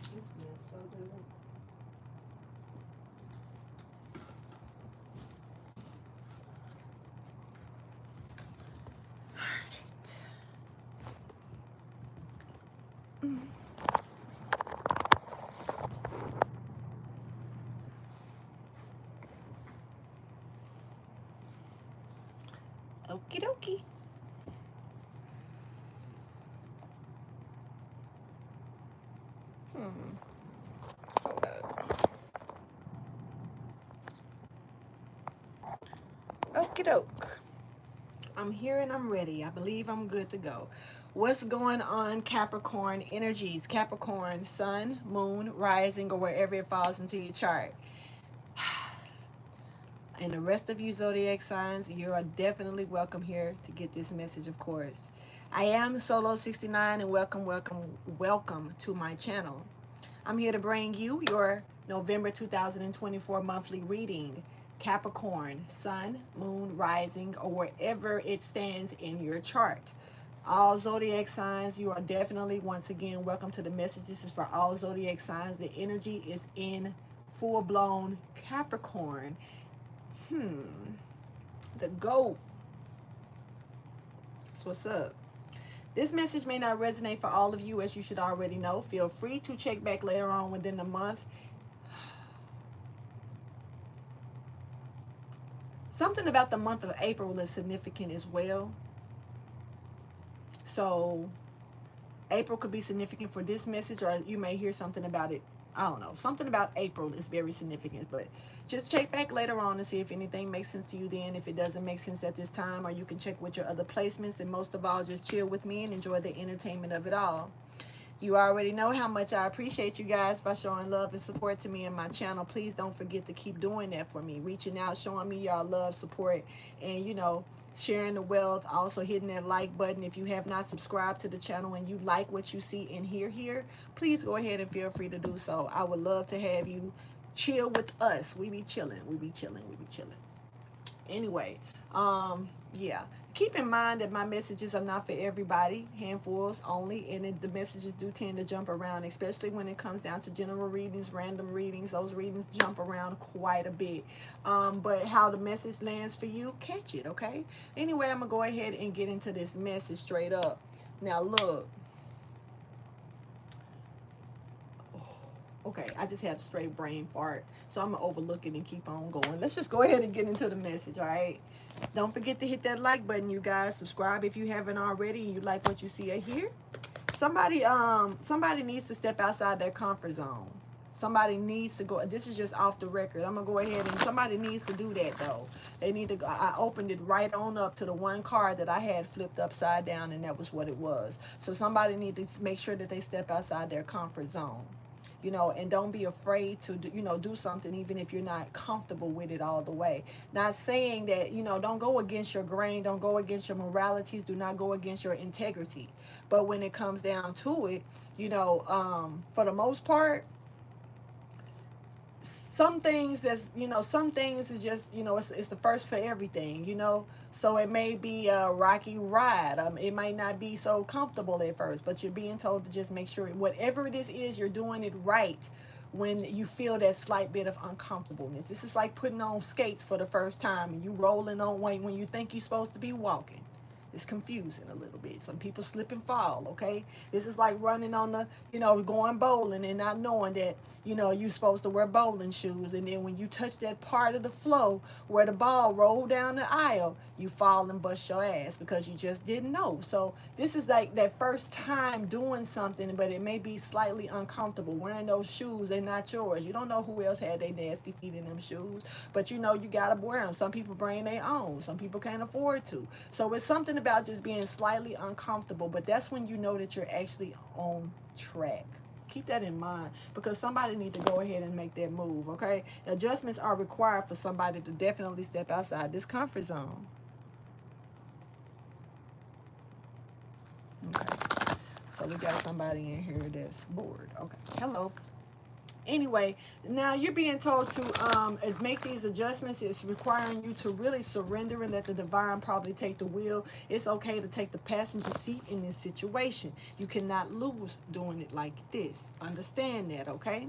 This smells so good. Okie dokie. Hold up. Okie doke. I'm here and I'm ready. I believe I'm good to go. What's going on, Capricorn energies? Capricorn, sun, moon, rising, or wherever it falls into your chart. And the rest of you zodiac signs, you are definitely welcome here to get this message, of course. I am Solo 69 and welcome, welcome, welcome to my channel. I'm here to bring you your November 2024 monthly reading. Capricorn, sun, moon, rising, or wherever it stands in your chart. All zodiac signs, you are definitely, once again, welcome to the message. This is for all zodiac signs. The energy is in full-blown Capricorn. The GOAT. That's what's up. This message may not resonate for all of you, as you should already know. Feel free to check back later on within the month. Something about the month of April is significant as well. So April could be significant for this message, or you may hear something about it. I don't know. Something about April is very significant, but just check back later on and see if anything makes sense to you then. If it doesn't make sense at this time, or you can check with your other placements, and most of all, just chill with me and enjoy the entertainment of it all. You already know how much I appreciate you guys by showing love and support to me and my channel. Please don't forget to keep doing that for me. Reaching out, showing me y'all love, support, and, you know, sharing the wealth. Also hitting that like button. If you have not subscribed to the channel and you like what you see and hear here, please go ahead and feel free to do so. I would love to have you chill with us. We be chilling. We be chilling. We be chilling. Anyway, yeah, keep in mind that my messages are not for everybody, handfuls only, and the messages do tend to jump around, especially when it comes down to general readings, random readings. Those readings jump around quite a bit, but how the message lands for you, catch it. Okay, anyway, I'm gonna go ahead and get into this message straight up. Now look, okay, I just had a straight brain fart, so I'm gonna overlook it and keep on going. Let's just go ahead and get into the message. All right, don't forget to hit that like button, you guys. Subscribe if you haven't already and you like what you see or hear. Somebody needs to step outside their comfort zone. Somebody needs to go. This is just off the record. I'm gonna go ahead and somebody needs to do that though. They need to go. I opened it right on up to the one card that I had flipped upside down, and that was what it was. So somebody needs to make sure that they step outside their comfort zone, you know, and don't be afraid to do, you know, do something even if you're not comfortable with it all the way. Not saying that, you know, don't go against your grain, don't go against your moralities, do not go against your integrity. But when it comes down to it, you know, for the most part, some things that's, you know, some things is just, you know, it's the first for everything, you know. So it may be a rocky ride, it might not be so comfortable at first, but you're being told to just make sure whatever it is you're doing it right. When you feel that slight bit of uncomfortableness, this is like putting on skates for the first time and you rolling on when you think you're supposed to be walking. It's confusing a little bit. Some people slip and fall, okay? This is like running on the, you know, going bowling and not knowing that, you know, you're supposed to wear bowling shoes. And then when you touch that part of the flow where the ball rolled down the aisle, you fall and bust your ass because you just didn't know. So this is like that first time doing something, but it may be slightly uncomfortable. Wearing those shoes, they're not yours. You don't know who else had their nasty feet in them shoes, but you know you got to wear them. Some people bring their own. Some people can't afford to. So it's something about just being slightly uncomfortable, but that's when you know that you're actually on track. Keep that in mind because somebody needs to go ahead and make that move, okay? Adjustments are required for somebody to definitely step outside this comfort zone. Okay, so we got somebody in here that's bored. Okay, hello. Anyway, now you're being told to make these adjustments. It's requiring you to really surrender and let the divine probably take the wheel. It's okay to take the passenger seat in this situation. You cannot lose doing it like this. Understand that, okay?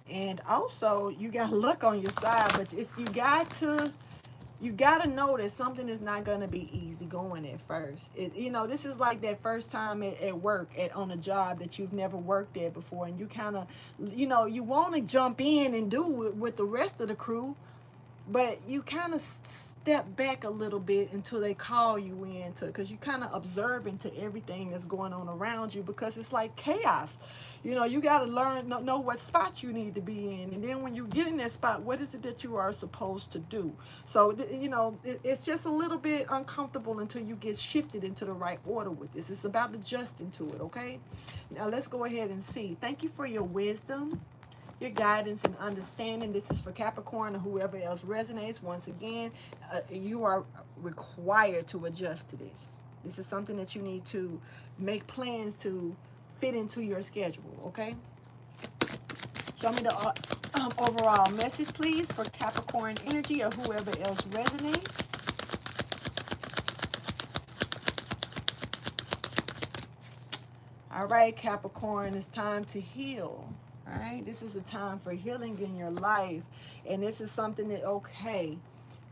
And also, you got luck on your side, but you got to know that something is not going to be easy going at first. This is like that first time at work, on a job that you've never worked at before, and you kind of, you want to jump in and do it with the rest of the crew, but you kind of step back a little bit until they call you in, because you kind of observing to everything that's going on around you, because it's like chaos. You got to learn, know what spot you need to be in, and then when you get in that spot, what is it that you are supposed to do? So it's just a little bit uncomfortable until you get shifted into the right order with this. It's about adjusting to it. Okay, now let's go ahead and see. Thank you for your wisdom, your guidance and understanding. This is for Capricorn or whoever else resonates. Once again, you are required to adjust to this. This is something that you need to make plans to fit into your schedule, okay? Show me the overall message, please, for Capricorn energy or whoever else resonates. All right, Capricorn, it's time to heal. All right, this is a time for healing in your life. And this is something that, okay,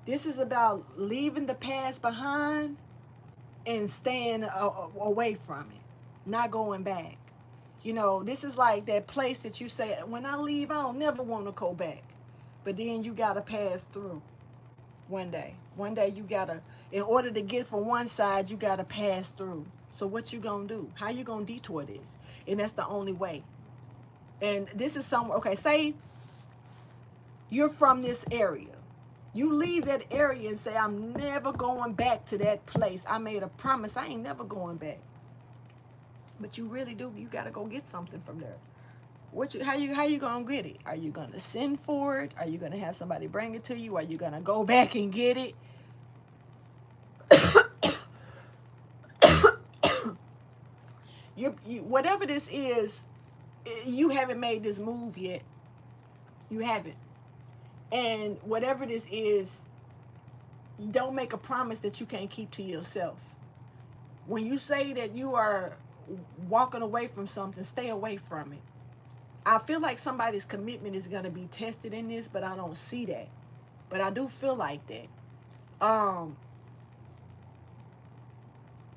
this is about leaving the past behind and staying away from it, not going back. This is like that place that you say, when I leave, I don't never want to go back. But then you got to pass through one day. One day you got to, in order to get from one side, you got to pass through. So what you going to do? How you going to detour this? And that's the only way. And this is somewhere, okay, say you're from this area. You leave that area and say, I'm never going back to that place. I made a promise. I ain't never going back. But you really do. You got to go get something from there. How you going to get it? Are you going to send for it? Are you going to have somebody bring it to you? Are you going to go back and get it? Whatever this is, you haven't made this move yet. You haven't. And whatever this is, don't make a promise that you can't keep to yourself. When you say that you are walking away from something, stay away from it. I feel like somebody's commitment is going to be tested in this, but I don't see that. But I do feel like that.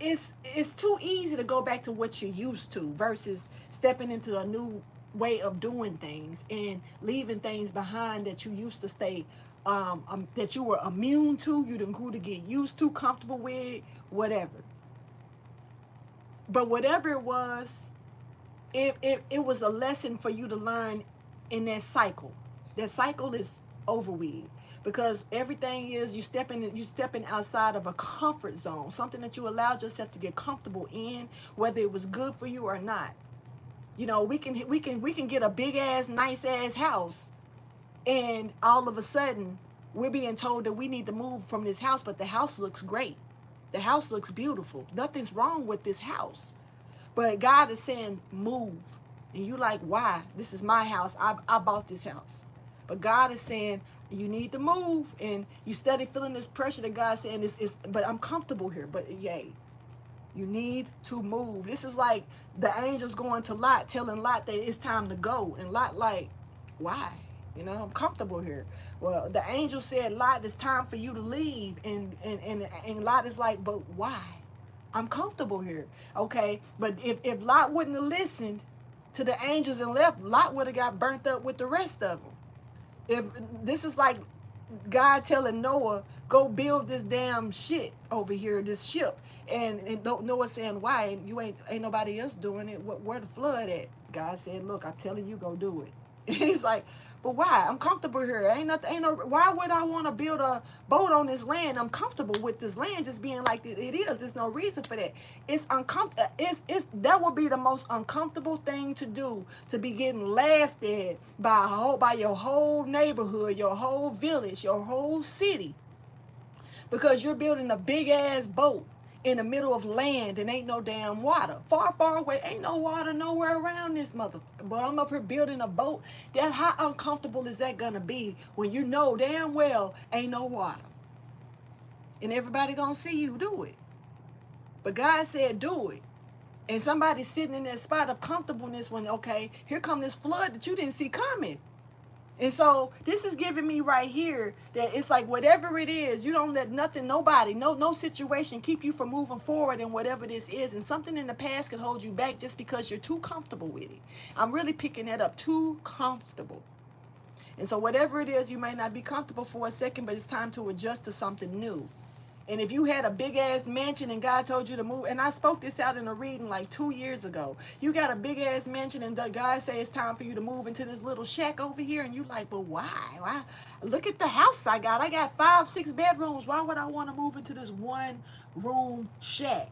It's too easy to go back to what you're used to versus stepping into a new way of doing things and leaving things behind that you used to stay, that you were immune to, you didn't grew to get used to, comfortable with, whatever. But whatever it was, it was a lesson for you to learn in that cycle. That cycle is over with. Because everything is you stepping outside of a comfort zone, something that you allowed yourself to get comfortable in, whether it was good for you or not. We can get a big ass, nice ass house, and all of a sudden we're being told that we need to move from this house, but the house looks great. The house looks beautiful. Nothing's wrong with this house. But God is saying move. And you like, why? This is my house. I bought this house. But God is saying you need to move, and you steady feeling this pressure that God's saying but I'm comfortable here. But yay, you need to move. This is like the angels going to Lot, telling Lot that it's time to go. And Lot like, why? I'm comfortable here. Well, the angel said, Lot, it's time for you to leave. And Lot is like, but why? I'm comfortable here. Okay, but if Lot wouldn't have listened to the angels and left, Lot would have got burnt up with the rest of them. If this is like God telling Noah, go build this damn shit over here, this ship, and Noah saying, why? And you ain't nobody else doing it. Where the flood at? God said, look, I'm telling you, go do it. And he's like, but why? I'm comfortable here. Why would I want to build a boat on this land? I'm comfortable with this land just being like it is. There's no reason for that. It's uncomfortable. That would be the most uncomfortable thing to do, to be getting laughed at by your whole neighborhood, your whole village, your whole city, because you're building a big ass boat. in the middle of land and ain't no damn water. Far, far away, ain't no water nowhere around this mother. But I'm up here building a boat. That how uncomfortable is that gonna be when you know damn well ain't no water? And everybody gonna see you do it. But God said do it. And somebody's sitting in that spot of comfortableness when, okay, here come this flood that you didn't see coming. And so this is giving me right here that it's like whatever it is, you don't let nothing, nobody, no situation keep you from moving forward in whatever this is. And something in the past can hold you back just because you're too comfortable with it. I'm really picking that up, too comfortable. And so whatever it is, you may not be comfortable for a second, but it's time to adjust to something new. And if you had a big ass mansion and God told you to move, and I spoke this out in a reading like 2 years ago, you got a big ass mansion and God say it's time for you to move into this little shack over here, and you like, but why? Look at the house I got. I got 5, 6 bedrooms. Why would I want to move into this 1-room shack?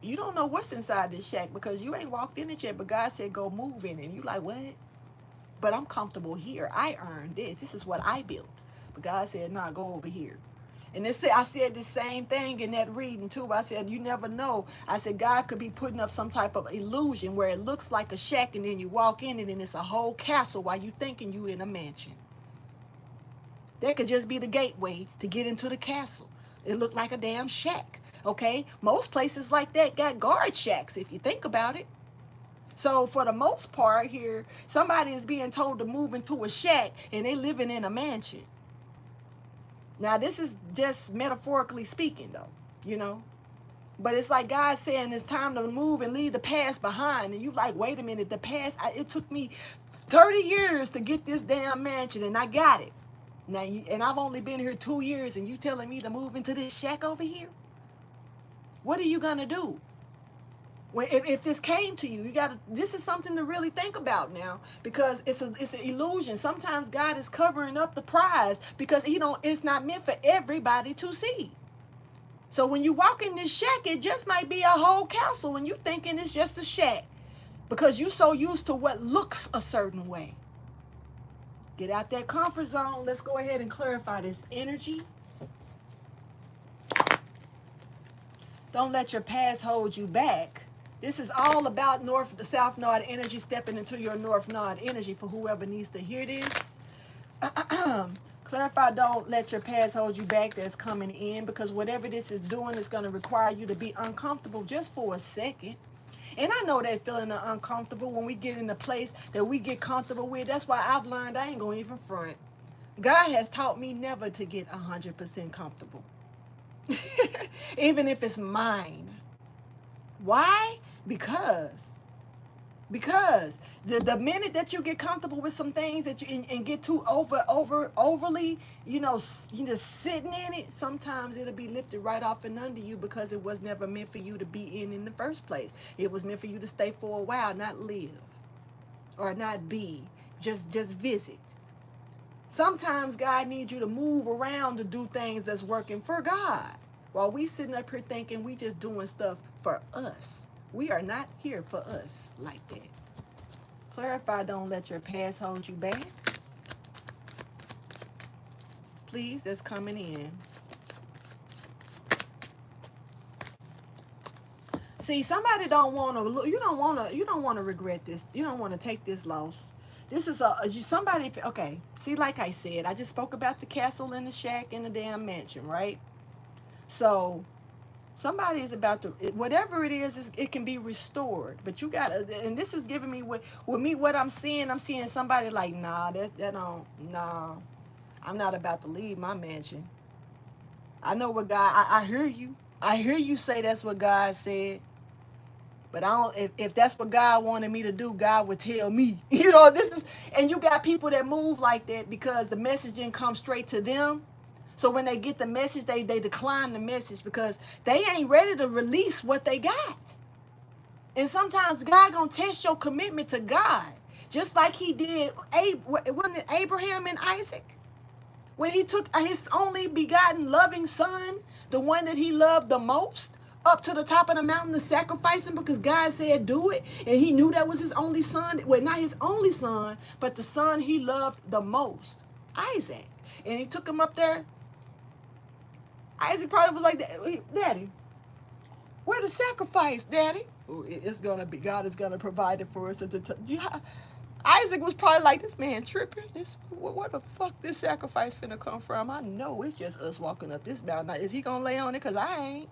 You don't know what's inside this shack because you ain't walked in it yet, but God said go move in it. And you like, what? But I'm comfortable here. I earned this. This is what I built. But God said, nah, go over here. And I said the same thing in that reading too. I said, you never know. I said, God could be putting up some type of illusion where it looks like a shack and then you walk in it and it's a whole castle while you thinking you in a mansion. That could just be the gateway to get into the castle. It looked like a damn shack, okay? Most places like that got guard shacks if you think about it. So for the most part here, somebody is being told to move into a shack and they living in a mansion. Now, this is just metaphorically speaking, though, you know. But it's like God saying it's time to move and leave the past behind. And you like, wait a minute, the past, it took me 30 years to get this damn mansion, and I got it. Now, and I've only been here 2 years, and you telling me to move into this shack over here? What are you going to do? When, if this came to you, this is something to really think about now, because it's an illusion. Sometimes God is covering up the prize because it's not meant for everybody to see. So when you walk in this shack, it just might be a whole castle and you thinking it's just a shack because you're so used to what looks a certain way. Get out that comfort zone. Let's go ahead and clarify this energy. Don't let your past hold you back. This is all about South Node energy, stepping into your North Node energy for whoever needs to hear this. Clarify, don't let your past hold you back that's coming in, because whatever this is doing is going to require you to be uncomfortable just for a second. And I know that feeling of uncomfortable when we get in a place that we get comfortable with. That's why I've learned I ain't going to even front. God has taught me never to get 100% comfortable. Even if it's mine. Why? Because the minute that you get comfortable with some things that and get too overly, you just sitting in it, sometimes it'll be lifted right off and under you because it was never meant for you to be in the first place. It was meant for you to stay for a while, not live or not be, just visit. Sometimes God needs you to move around to do things that's working for God. While we sitting up here thinking we just doing stuff for us. We are not here for us like that. Clarify, don't let your past hold you back. Please, that's coming in. See, somebody don't want to, you don't want to regret this. You don't want to take this loss. This is somebody, okay. See, like I said, I just spoke about the castle and the shack and the damn mansion, right? So somebody is about to, whatever it is, it can be restored. But you got to, and this is giving me, with me, what I'm seeing somebody like, nah, I'm not about to leave my mansion. I know what God, I hear you. I hear you say that's what God said. But I don't, if that's what God wanted me to do, God would tell me. And you got people that move like that because the message didn't come straight to them. So when they get the message, they decline the message because they ain't ready to release what they got. And sometimes God gonna test your commitment to God, just like he did, wasn't it Abraham and Isaac? When he took his only begotten loving son, the one that he loved the most, up to the top of the mountain to sacrifice him because God said do it. And he knew that was his only son. Well, not his only son, but the son he loved the most, Isaac. And he took him up there. Isaac probably was like, Daddy, where the sacrifice, Daddy? Oh, it's gonna be, God is gonna provide it for us. Isaac was probably like, this man tripping. Where the fuck this sacrifice finna come from? I know it's just us walking up this mountain. Now, is he gonna lay on it? Cause I ain't.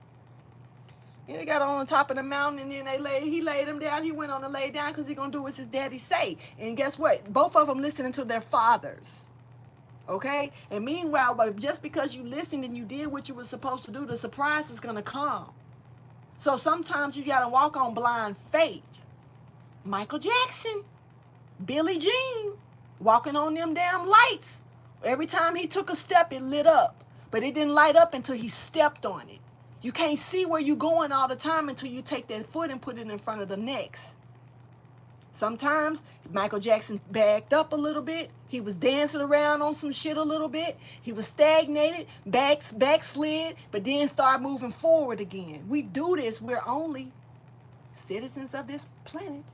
And they got on top of the mountain, and then he laid him down. He went on to lay down because he gonna do what his daddy say. And guess what? Both of them listening to their fathers. Okay? And meanwhile, but just because you listened and you did what you were supposed to do, the surprise is gonna come. So sometimes you gotta walk on blind faith. Michael Jackson, Billie Jean, walking on them damn lights. Every time he took a step, it lit up. But it didn't light up until he stepped on it. You can't see where you're going all the time until you take that foot and put it in front of the next. Sometimes Michael Jackson backed up a little bit. He was dancing around on some shit a little bit. He was stagnated, backslid, but then started moving forward again. We do this. We're only citizens of this planet.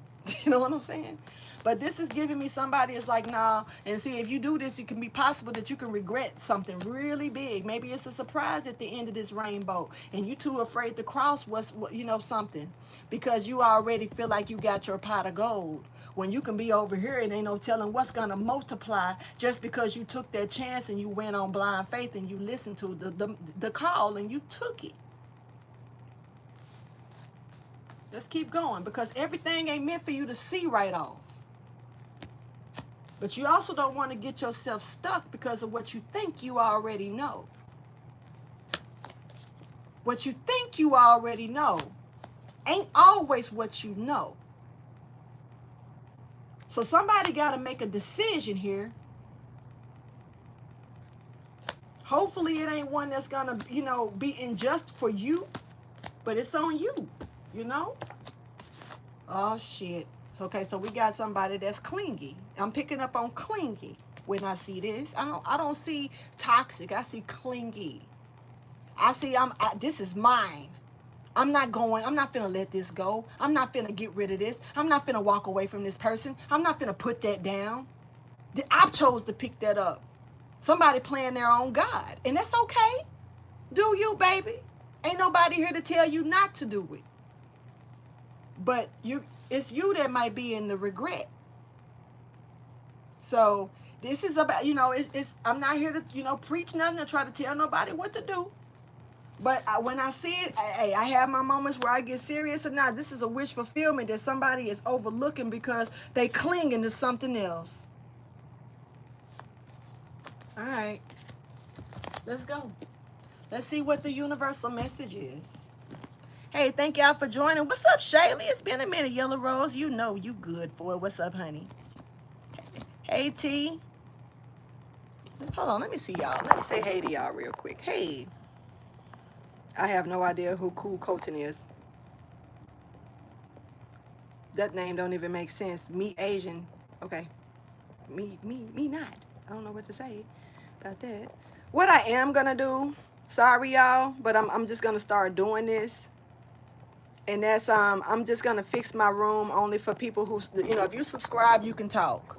You know what I'm saying? But this is giving me somebody is like, nah. And see, if you do this, it can be possible that you can regret something really big. Maybe it's a surprise at the end of this rainbow. And you too afraid to cross something. Because you already feel like you got your pot of gold. When you can be over here and ain't no telling what's going to multiply just because you took that chance and you went on blind faith and you listened to the call and you took it. Let's keep going because everything ain't meant for you to see right off. But you also don't want to get yourself stuck because of what you think you already know. What you think you already know ain't always what you know. So somebody got to make a decision here. Hopefully it ain't one that's going to, be unjust for you, but it's on you, Oh, shit. Okay, so we got somebody that's clingy. I'm picking up on clingy when I see this. I don't see toxic. I see clingy. I see this is mine. I'm not finna let this go. I'm not finna get rid of this. I'm not finna walk away from this person. I'm not finna put that down. I chose to pick that up. Somebody playing their own God. And that's okay. Do you, baby. Ain't nobody here to tell you not to do it. But it's you that might be in the regret. So this is about, I'm not here to, preach nothing or try to tell nobody what to do. But when I see it, I have my moments where I get serious or not. This is a wish fulfillment that somebody is overlooking because they clinging to something else. All right. Let's go. Let's see what the universal message is. Hey, thank y'all for joining. What's up, Shaylee? It's been a minute, Yellow Rose. You know you good for it. What's up, honey? Hey, T. Hold on, let me see y'all. Let me say hey to y'all real quick. Hey. I have no idea who Cool Colton is. That name don't even make sense. Me Asian. Okay. Me not. I don't know what to say about that. What I am gonna do, sorry y'all, but I'm just gonna start doing this. And that's I'm just gonna fix my room only for people who, if you subscribe, you can talk.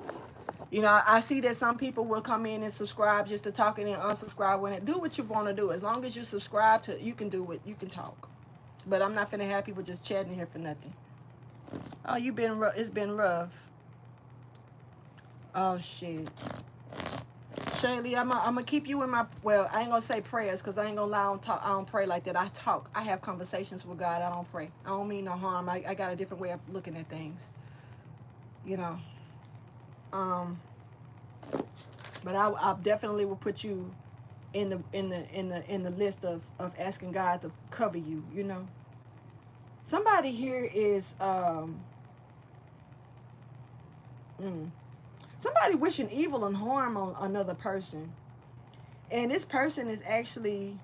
I see that some people will come in and subscribe just to talk and then unsubscribe when it. Do what you want to do. As long as you subscribe to, you can do it. You can talk. But I'm not finna have people just chatting here for nothing. Oh, it's been rough. Oh, shit. Shaylee, I'm gonna keep you in my, well, I ain't gonna say prayers because I ain't gonna lie, I don't pray like that. I talk. I have conversations with God. I don't pray. I don't mean no harm. I got a different way of looking at things. But I definitely will put you in the list of asking God to cover you. Somebody here is somebody wishing evil and harm on another person, and this person is actually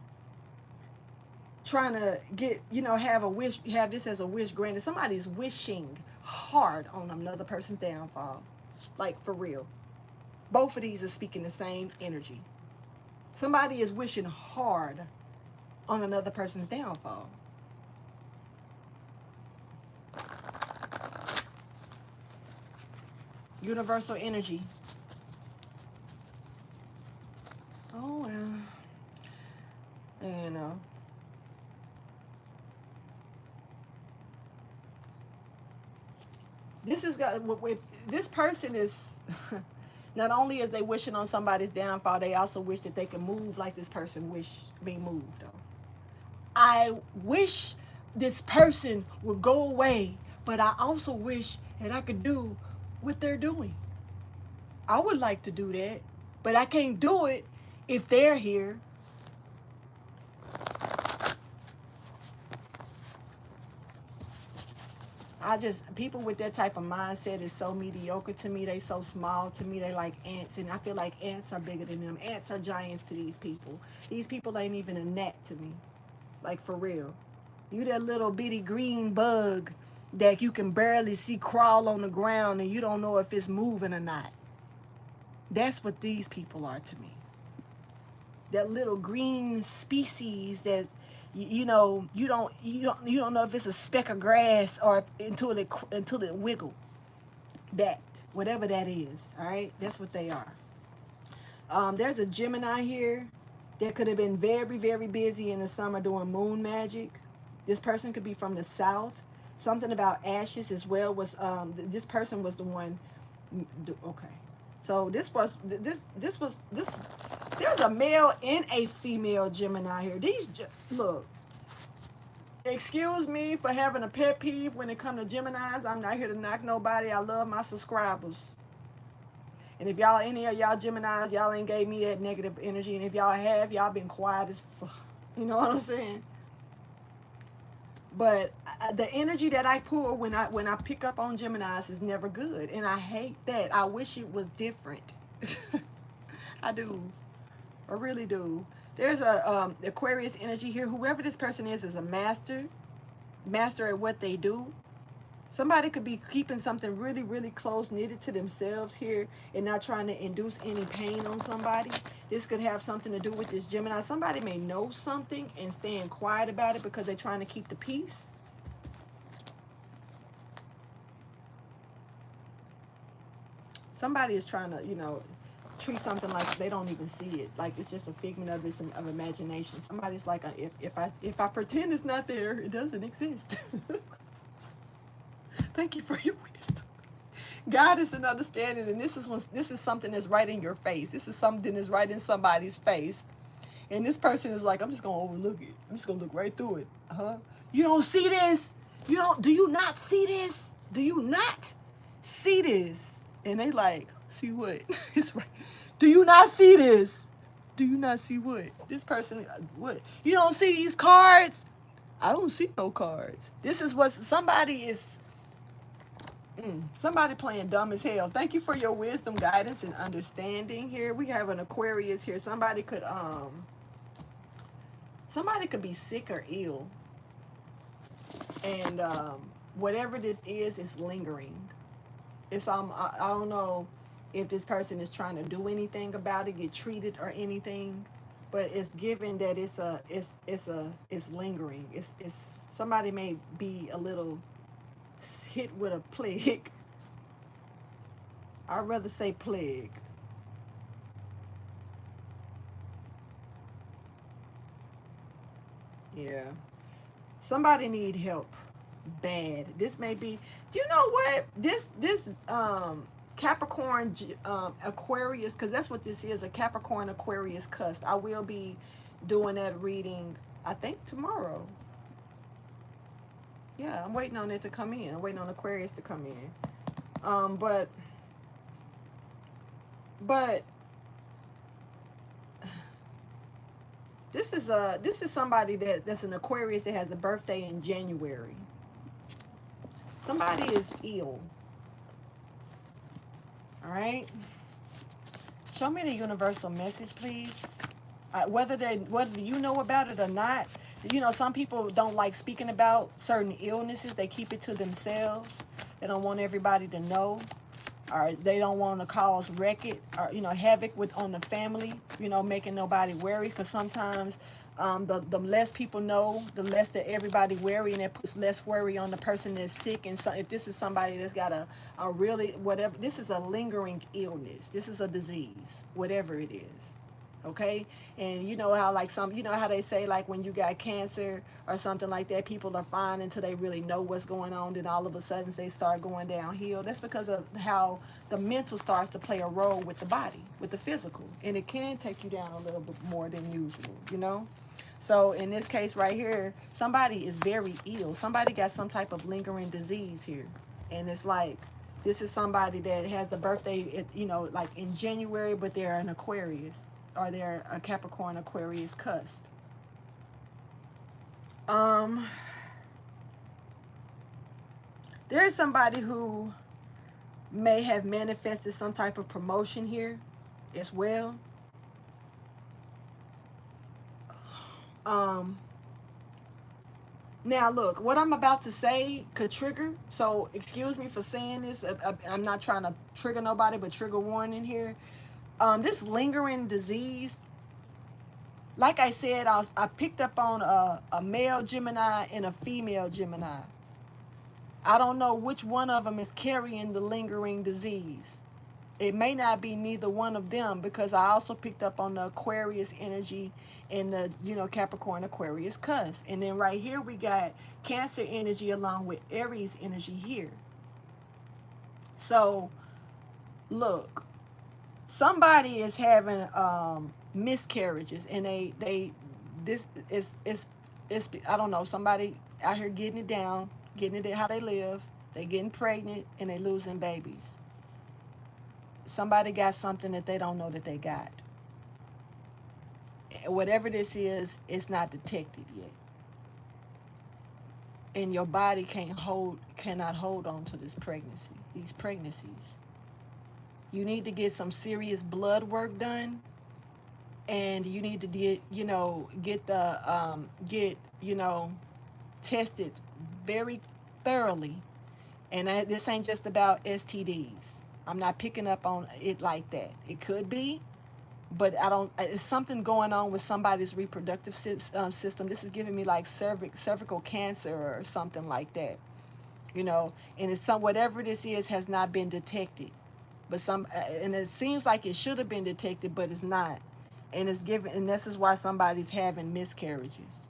trying to get have this as a wish granted. Somebody's wishing hard on another person's downfall, like for real. Both of these are speaking the same energy. Somebody is wishing hard on another person's downfall. Universal energy. Oh, well. This is got with this person is not only is they wishing on somebody's downfall, they also wish that they can move like this person wish be moved. Though I wish this person would go away, but I also wish that I could do what they're doing. I would like to do that, but I can't do it if they're here. I just, people with that type of mindset is so mediocre to me. They so small to me. They like ants, and I feel like ants are bigger than them. Ants are giants to these people. These people ain't even a gnat to me, like for real. You that little bitty green bug that you can barely see crawl on the ground, and you don't know if it's moving or not. That's what these people are to me. That little green species that you don't know if it's a speck of grass or until it wiggle. That, whatever that is, all right, that's what they are. There's a Gemini here that could have been very, very busy in the summer doing moon magic. This person could be from the south. Something about ashes as well was this person was the one. Okay, so this was this. There's a male and a female Gemini here. Look. Excuse me for having a pet peeve when it comes to Geminis. I'm not here to knock nobody. I love my subscribers. And if y'all, any of y'all Geminis, y'all ain't gave me that negative energy. And if y'all have, y'all been quiet as fuck. You know what I'm saying? But the energy that I pull when I pick up on Geminis is never good. And I hate that. I wish it was different. I do. I really do. There's a Aquarius energy here. Whoever this person is a master at what they do. Somebody could be keeping something really, really close knitted to themselves here and not trying to induce any pain on somebody. This could have something to do with this Gemini. Somebody may know something and staying quiet about it because they're trying to keep the peace. Somebody is trying to, treat something like they don't even see it, like it's just a figment of imagination. Somebody's like, if I pretend it's not there, it doesn't exist. Thank you for your wisdom, guidance, and understanding. And this is something that's right in your face. This is something that's right in somebody's face, and this person is like, I'm just gonna overlook it. I'm just gonna look right through it. You don't see this? Do you not see this? Do you not see this? And they like, see what? It's right. Do you not see this? Do you not see what? This person, what? You don't see these cards? I don't see no cards. This is what somebody is, somebody playing dumb as hell. Thank you for your wisdom, guidance, and understanding here. We have an Aquarius here. Somebody could be sick or ill. And whatever this is lingering. It's I don't know if this person is trying to do anything about it, get treated or anything, but it's given that it's lingering. It's somebody may be a little hit with a plague. I'd rather say plague. Yeah. Somebody need help bad. This may be, you know what? This Capricorn Aquarius, because that's what this is, a Capricorn Aquarius cusp. I will be doing that reading, I think tomorrow. Yeah, I'm waiting on it to come in. I'm waiting on Aquarius to come in. But this is somebody that's an Aquarius that has a birthday in January. Somebody is ill. All right. Show me the universal message, please. Whether you know about it or not. Some people don't like speaking about certain illnesses. They keep it to themselves. They don't want everybody to know, or they don't want to cause wreckage or havoc on the family. Making nobody worry, because sometimes the less people know, the less that everybody worry, and it puts less worry on the person that's sick. And so if this is somebody that's got a really, whatever, this is a lingering illness. This is a disease, whatever it is. Okay. And you know how, like, some, you know how they say, like, when you got cancer or something like that, people are fine until they really know what's going on, then all of a sudden they start going downhill. That's because of how the mental starts to play a role with the body, with the physical, and it can take you down a little bit more than usual, you know. So in this case right here, somebody is very ill. Somebody got some type of lingering disease here, and it's like, this is somebody that has a birthday, you know, like in January, but they're an Aquarius, or they're a Capricorn Aquarius cusp. Um, there is somebody who may have manifested some type of promotion here as well. Um, Now, look, what I'm about to say could trigger, so excuse me for saying this. I'm not trying to trigger nobody, but trigger warning here. This lingering disease, like I said, I picked up on a male Gemini and a female Gemini. I don't know which one of them is carrying the lingering disease. It may not be neither one of them, because I also picked up on the Aquarius energy and the, you know, Capricorn Aquarius cusp. And then right here we got Cancer energy along with Aries energy here. So look, somebody is having miscarriages, and they this is I don't know, somebody out here getting it down, getting it how they live. They getting pregnant and they losing babies. Somebody got something that they don't know that they got. Whatever this is, it's not detected yet. And your body cannot hold on to this pregnancy, these pregnancies. You need to get some serious blood work done, and you need to get, you know, get the you know, tested very thoroughly. And this ain't just about STDs. I'm not picking up on it like that. It could be, but I don't. It's something going on with somebody's reproductive system. This is giving me like cervical cancer or something like that, you know. And it's some, whatever this is has not been detected, but some, and it seems like it should have been detected, but it's not. And it's given, and this is why somebody's having miscarriages.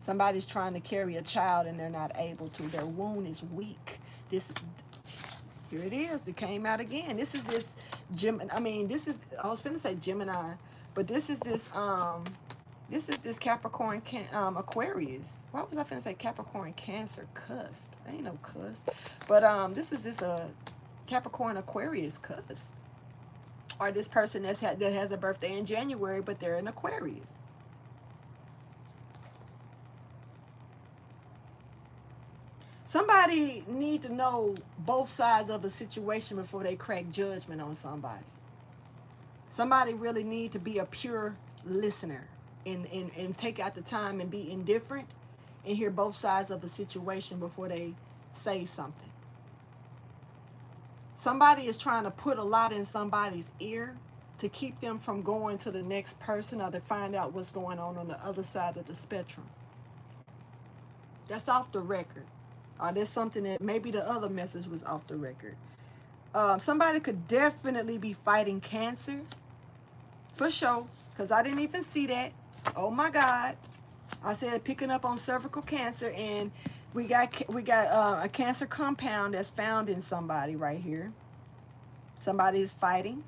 Somebody's trying to carry a child and they're not able to. Their womb is weak. This, here it is. It came out again. This is this I mean, this is, I was finna say Gemini, but this is this Capricorn Aquarius. Why was I finna say Capricorn Cancer cusp? Ain't no cusp. But this is this Capricorn Aquarius cusp. Or this person that has a birthday in January, but they're an Aquarius. Somebody need to know both sides of a situation before they crack judgment on somebody. Somebody really need to be a pure listener, and take out the time and be indifferent and hear both sides of a situation before they say something. Somebody is trying to put a lot in somebody's ear to keep them from going to the next person, or to find out what's going on the other side of the spectrum. That's off the record. Or there's something that maybe the other message was off the record. Somebody could definitely be fighting cancer, for sure, because I didn't even see that. Oh my God. I said picking up on cervical cancer, and we got a cancer compound that's found in somebody right here. Somebody is fighting.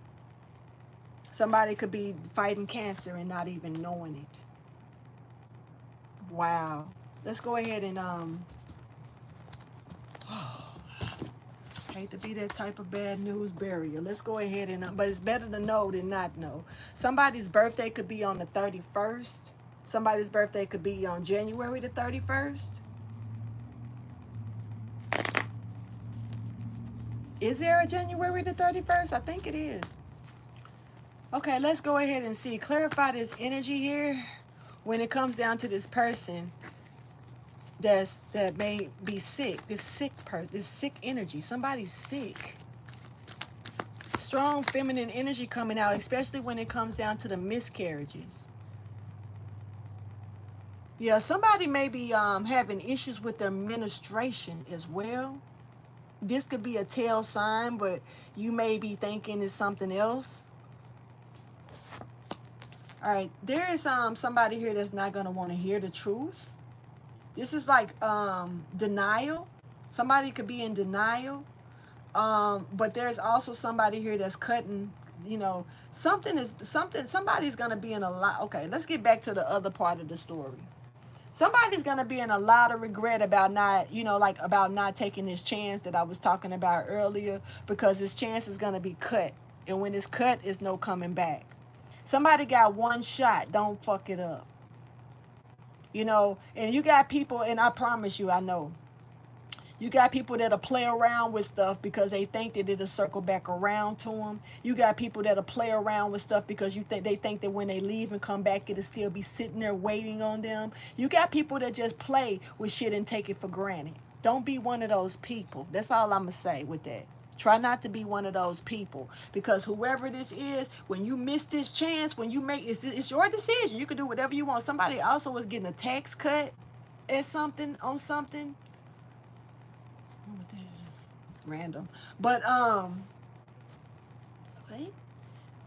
Somebody could be fighting cancer and not even knowing it. Wow. Let's go ahead and hate to be that type of bad news barrier. Let's go ahead and, but it's better to know than not know. Somebody's birthday could be on the 31st. Somebody's birthday could be on January the 31st. Is there a January the 31st? I think it is. Okay, let's go ahead and see. Clarify this energy here when it comes down to this person that may be sick. This sick person, this sick energy. Somebody's sick. Strong feminine energy coming out, especially when it comes down to the miscarriages. Yeah, somebody may be having issues with their menstruation as well. This could be a tail sign, but you may be thinking it's something else. All right, there is somebody here that's not gonna want to hear the truth. This is like denial. Somebody could be in denial. But there's also somebody here that's cutting, you know, somebody's gonna be in a lot. Okay, let's get back to the other part of the story. Somebody's gonna be in a lot of regret about not, you know, like about not taking this chance that I was talking about earlier, because this chance is gonna be cut. And when it's cut, it's no coming back. Somebody got one shot, don't fuck it up. You know, and you got people, and I promise you, I know. You got people that'll play around with stuff because they think that it'll circle back around to them. You got people that'll play around with stuff because they think that when they leave and come back, it'll still be sitting there waiting on them. You got people that just play with shit and take it for granted. Don't be one of those people. That's all I'm going to say with that. Try not to be one of those people, because whoever this is, when you miss this chance, when you make it's your decision. You can do whatever you want. Somebody also was getting a tax cut at something on something. Random, but wait,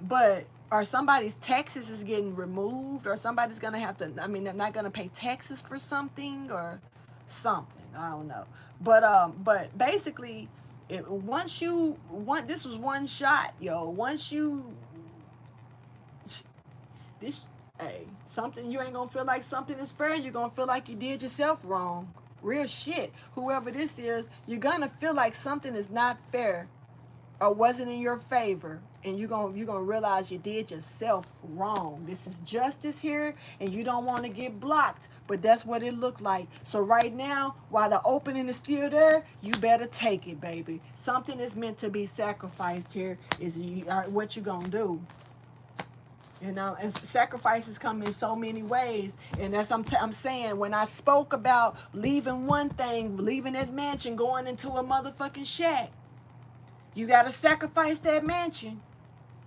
but or somebody's taxes is getting removed, or somebody's gonna have to, I mean, they're not gonna pay taxes for something or something, I don't know, but basically, once you want, this was one shot, yo. Once you this, hey, something, you ain't gonna feel like something is fair. You're gonna feel like you did yourself wrong. Real shit. Whoever this is, you're gonna feel like something is not fair or wasn't in your favor, and you're gonna realize you did yourself wrong. This is justice here, and you don't want to get blocked, but that's what it looked like. So right now, while the opening is still there, you better take it, baby. Something is meant to be sacrificed here. Is what you gonna do? You know, and sacrifices come in so many ways. And that's I'm saying, when I spoke about leaving one thing, leaving that mansion, going into a motherfucking shack, you got to sacrifice that mansion.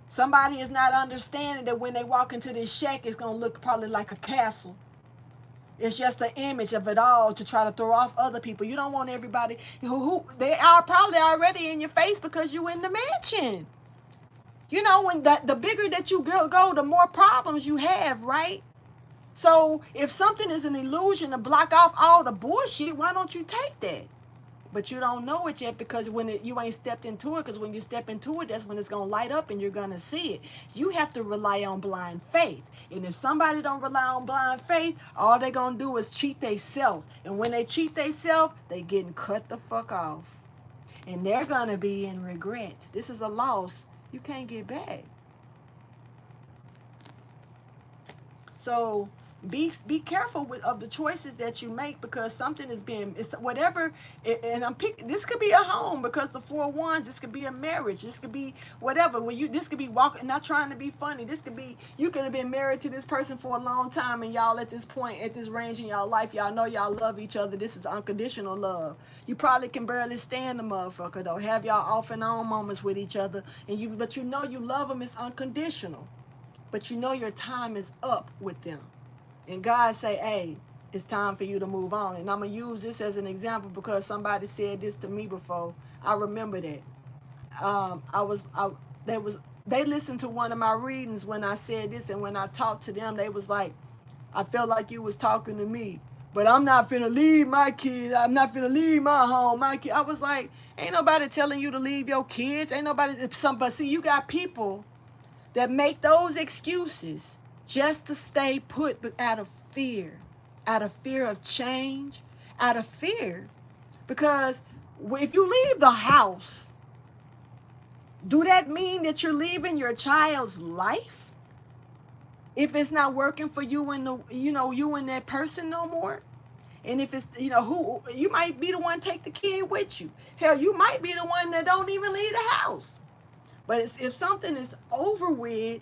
Somebody is not understanding that when they walk into this shack, it's going to look probably like a castle. It's just an image of it all to try to throw off other people. You don't want everybody who they are probably already in your face because you in the mansion. You know, when the bigger that you go, the more problems you have, right? So if something is an illusion to block off all the bullshit, why don't you take that? But you don't know it yet, because you ain't stepped into it, because when you step into it, that's when it's going to light up and you're going to see it. You have to rely on blind faith. And if somebody don't rely on blind faith, all they're going to do is cheat theyself. And when they cheat theyself, they getting cut the fuck off. And they're going to be in regret. This is a loss you can't get back. So be careful of the choices that you make, because something is being, it's whatever. And I'm picking, this could be a home, because the 4 wands, this could be a marriage, this could be whatever. This could be walking, not trying to be funny, this could be, you could have been married to this person for a long time, and y'all at this point, at this range in y'all life, y'all know y'all love each other. This is unconditional love. You probably can barely stand the motherfucker though, have y'all off and on moments with each other, and but you know you love them. It's unconditional, but you know your time is up with them. And God say, hey, it's time for you to move on. And I'm going to use this as an example because somebody said this to me before. I remember that. They listened to one of my readings when I said this, and when I talked to them, they was like, I felt like you was talking to me. But I'm not finna leave my kids. I'm not finna leave my home. My kid. I was like, ain't nobody telling you to leave your kids. Ain't nobody. But see, you got people that make those excuses just to stay put, but out of fear of change, out of fear. Because if you leave the house, do that mean that you're leaving your child's life? If it's not working for you and you and that person no more? And if it's, who, you might be the one take the kid with you. Hell, you might be the one that don't even leave the house. But if something is over with,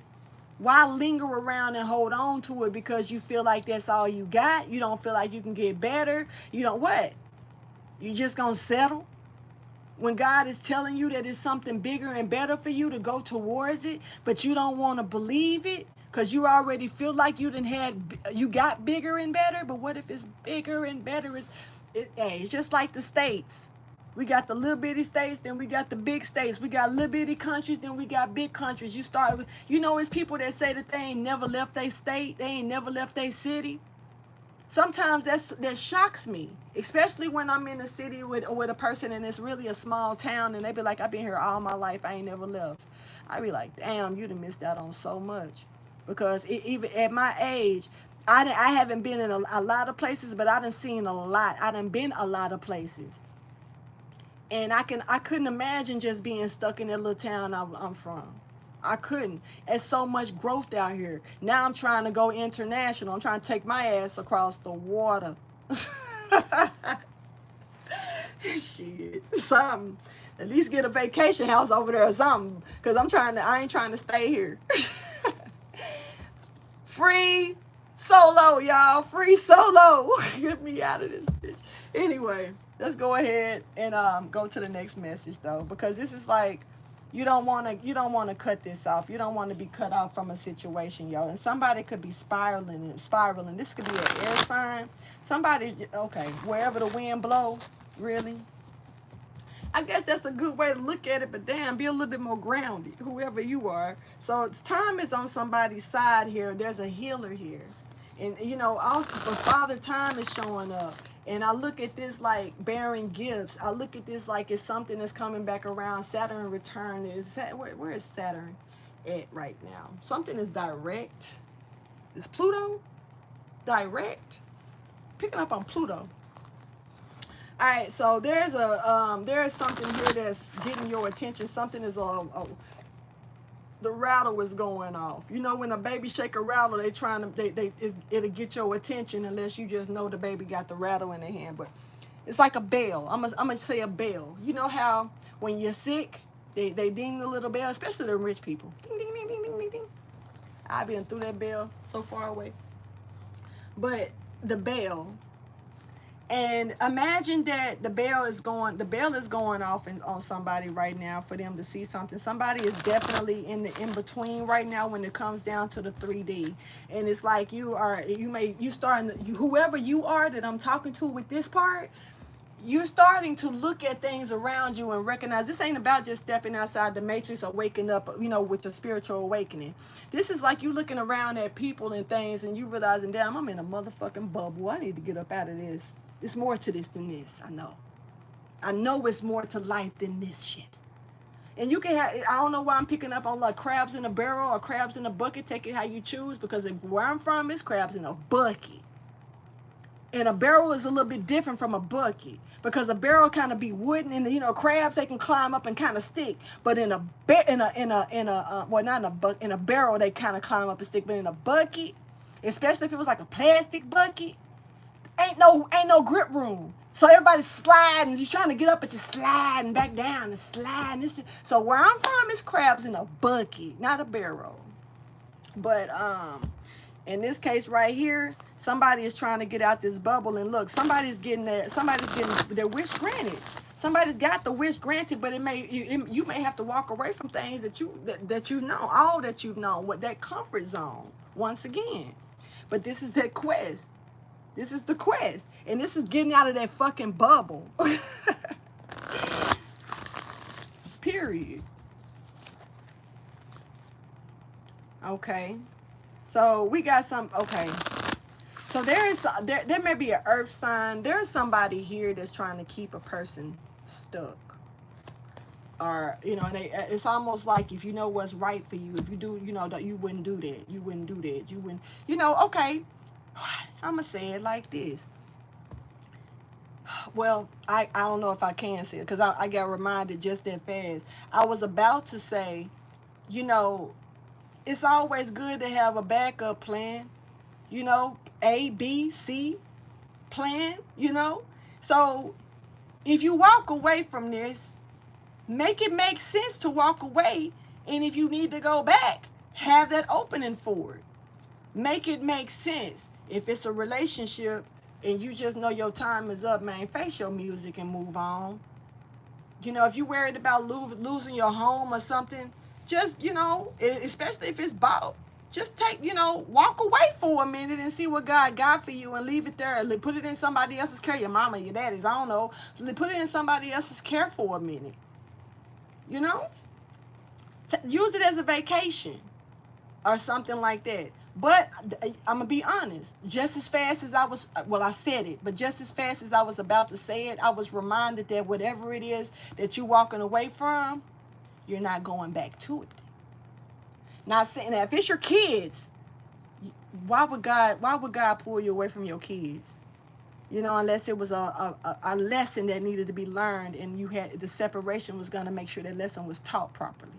why linger around and hold on to it because you feel like that's all you got? You don't feel like you can get better? You don't what? You just gonna settle? When God is telling you that it's something bigger and better for you to go towards it, but you don't want to believe it because you already feel like you got bigger and better. But what if it's bigger and better? It's just like the States. We got the little bitty states, then we got the big states. We got little bitty countries, then we got big countries. You start with, you know, it's people that say that they ain't never left their state, they ain't never left their city. Sometimes that shocks me, especially when I'm in a city with a person and it's really a small town and they be like, I've been here all my life, I ain't never left. I be like, damn, you done missed out on so much. Because even at my age, I haven't been in a lot of places, but I done seen a lot. I done been a lot of places. And I couldn't imagine just being stuck in that little town I'm from. I couldn't. There's so much growth out here. Now I'm trying to go international. I'm trying to take my ass across the water. Shit, something. At least get a vacation house over there or something. Because I ain't trying to stay here. Free solo, y'all. Free solo. Get me out of this bitch. Anyway, let's go ahead and go to the next message though, because this is like, you don't want to cut this off. You don't want to be cut off from a situation, yo. And somebody could be spiraling. This could be an air sign. Somebody, okay, wherever the wind blow, really. I guess that's a good way to look at it, but damn, be a little bit more grounded, whoever you are. So time is on somebody's side here. There's a healer here. And, you know, but Father Time is showing up. And I look at this like bearing gifts. I look at this like it's something that's coming back around. Saturn return is, where is Saturn at right now? Something is direct. Is Pluto direct? Picking up on Pluto. All right, so there is something here that's getting your attention. Something is the rattle is going off. You know, when a baby shake a rattle, it'll get your attention unless you just know the baby got the rattle in their hand. But it's like a bell. I'm gonna say a bell. You know how when you're sick, they ding the little bell, especially the rich people. Ding ding ding ding ding ding ding. I've been through that bell so far away. But the bell. And imagine that the bell is going off on somebody right now for them to see something. Somebody is definitely in the in-between right now when it comes down to the 3D. And it's like whoever you are that I'm talking to with this part, you're starting to look at things around you and recognize this ain't about just stepping outside the matrix or waking up, you know, with your spiritual awakening. This is like you looking around at people and things and you realizing, damn, I'm in a motherfucking bubble. I need to get up out of this. It's more to this than this. I know it's more to life than this shit. And you can have, I don't know why I'm picking up on like crabs in a barrel or crabs in a bucket. Take it how you choose, because where I'm from is crabs in a bucket. And a barrel is a little bit different from a bucket, because a barrel kind of be wooden, and you know, crabs, they can climb up and kind of stick. But in a barrel they kind of climb up and stick. But in a bucket, especially if it was like a plastic bucket, ain't no grip room. So everybody's sliding. You're trying to get up, but you're sliding back down and sliding. So where I'm from is crabs in a bucket, not a barrel. But in this case right here, somebody is trying to get out this bubble, and look, somebody's getting their wish granted. Somebody's got the wish granted, but you may have to walk away from things that you know, all that you've known, with that comfort zone once again. But this is that quest. This is the quest. And this is getting out of that fucking bubble. Period. Okay. So we got some, okay. So there may be an earth sign. There's somebody here that's trying to keep a person stuck. Or, you know, it's almost like if you know what's right for you, if you do, you know, you wouldn't do that. You wouldn't do that. You wouldn't, you know, okay. I'm going to say it like this. Well, I don't know if I can say it, because I got reminded just that fast. I was about to say, you know, it's always good to have a backup plan, you know, A, B, C plan, you know. So if you walk away from this, make it make sense to walk away. And if you need to go back, have that opening for it. Make it make sense. If it's a relationship and you just know your time is up, man, face your music and move on. You know, if you're worried about losing your home or something, just, you know, especially if it's bought, just take, walk away for a minute and see what God got for you and leave it there. Put it in somebody else's care, your mama, your daddy's, I don't know. Put it in somebody else's care for a minute. Use it as a vacation or something like that. But I'm going to be honest, just as fast as I said it, but just as fast as I was about to say it, I was reminded that whatever it is that you're walking away from, you're not going back to it. Not saying that if it's your kids, why would God pull you away from your kids? Unless it was a lesson that needed to be learned, and the separation was going to make sure that lesson was taught properly.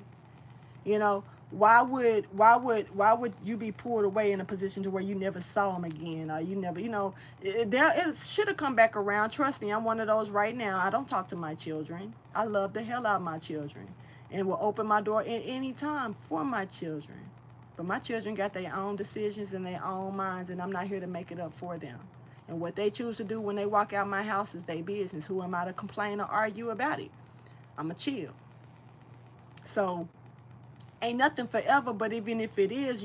Why would you be pulled away in a position to where you never saw them again, or you never, it should have come back around. Trust me, I'm one of those right now. I don't talk to my children. I love the hell out of my children, and will open my door at any time for my children. But my children got their own decisions and their own minds, and I'm not here to make it up for them. And what they choose to do when they walk out my house is their business. Who am I to complain or argue about it? I'm a chill. So ain't nothing forever, but even if it is,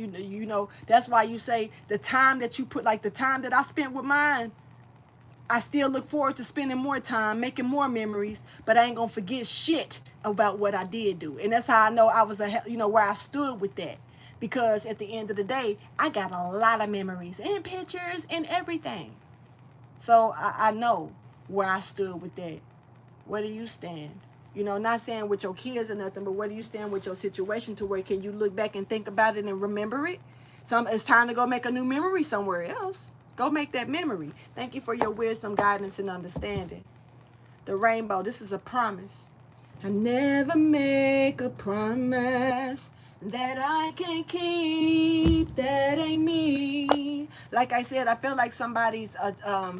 that's why you say the time that you put, like the time that I spent with mine, I still look forward to spending more time, making more memories, but I ain't gonna forget shit about what I did do. And that's how I know I was where I stood with that. Because at the end of the day, I got a lot of memories and pictures and everything. So I know where I stood with that. Where do you stand? Not saying with your kids or nothing, but where do you stand with your situation to where can you look back and think about it and remember it? It's time to go make a new memory somewhere else. Go make that memory. Thank you for your wisdom, guidance, and understanding. The rainbow, this is a promise. I never make a promise that I can keep. That ain't me. Like I said, I feel like somebody's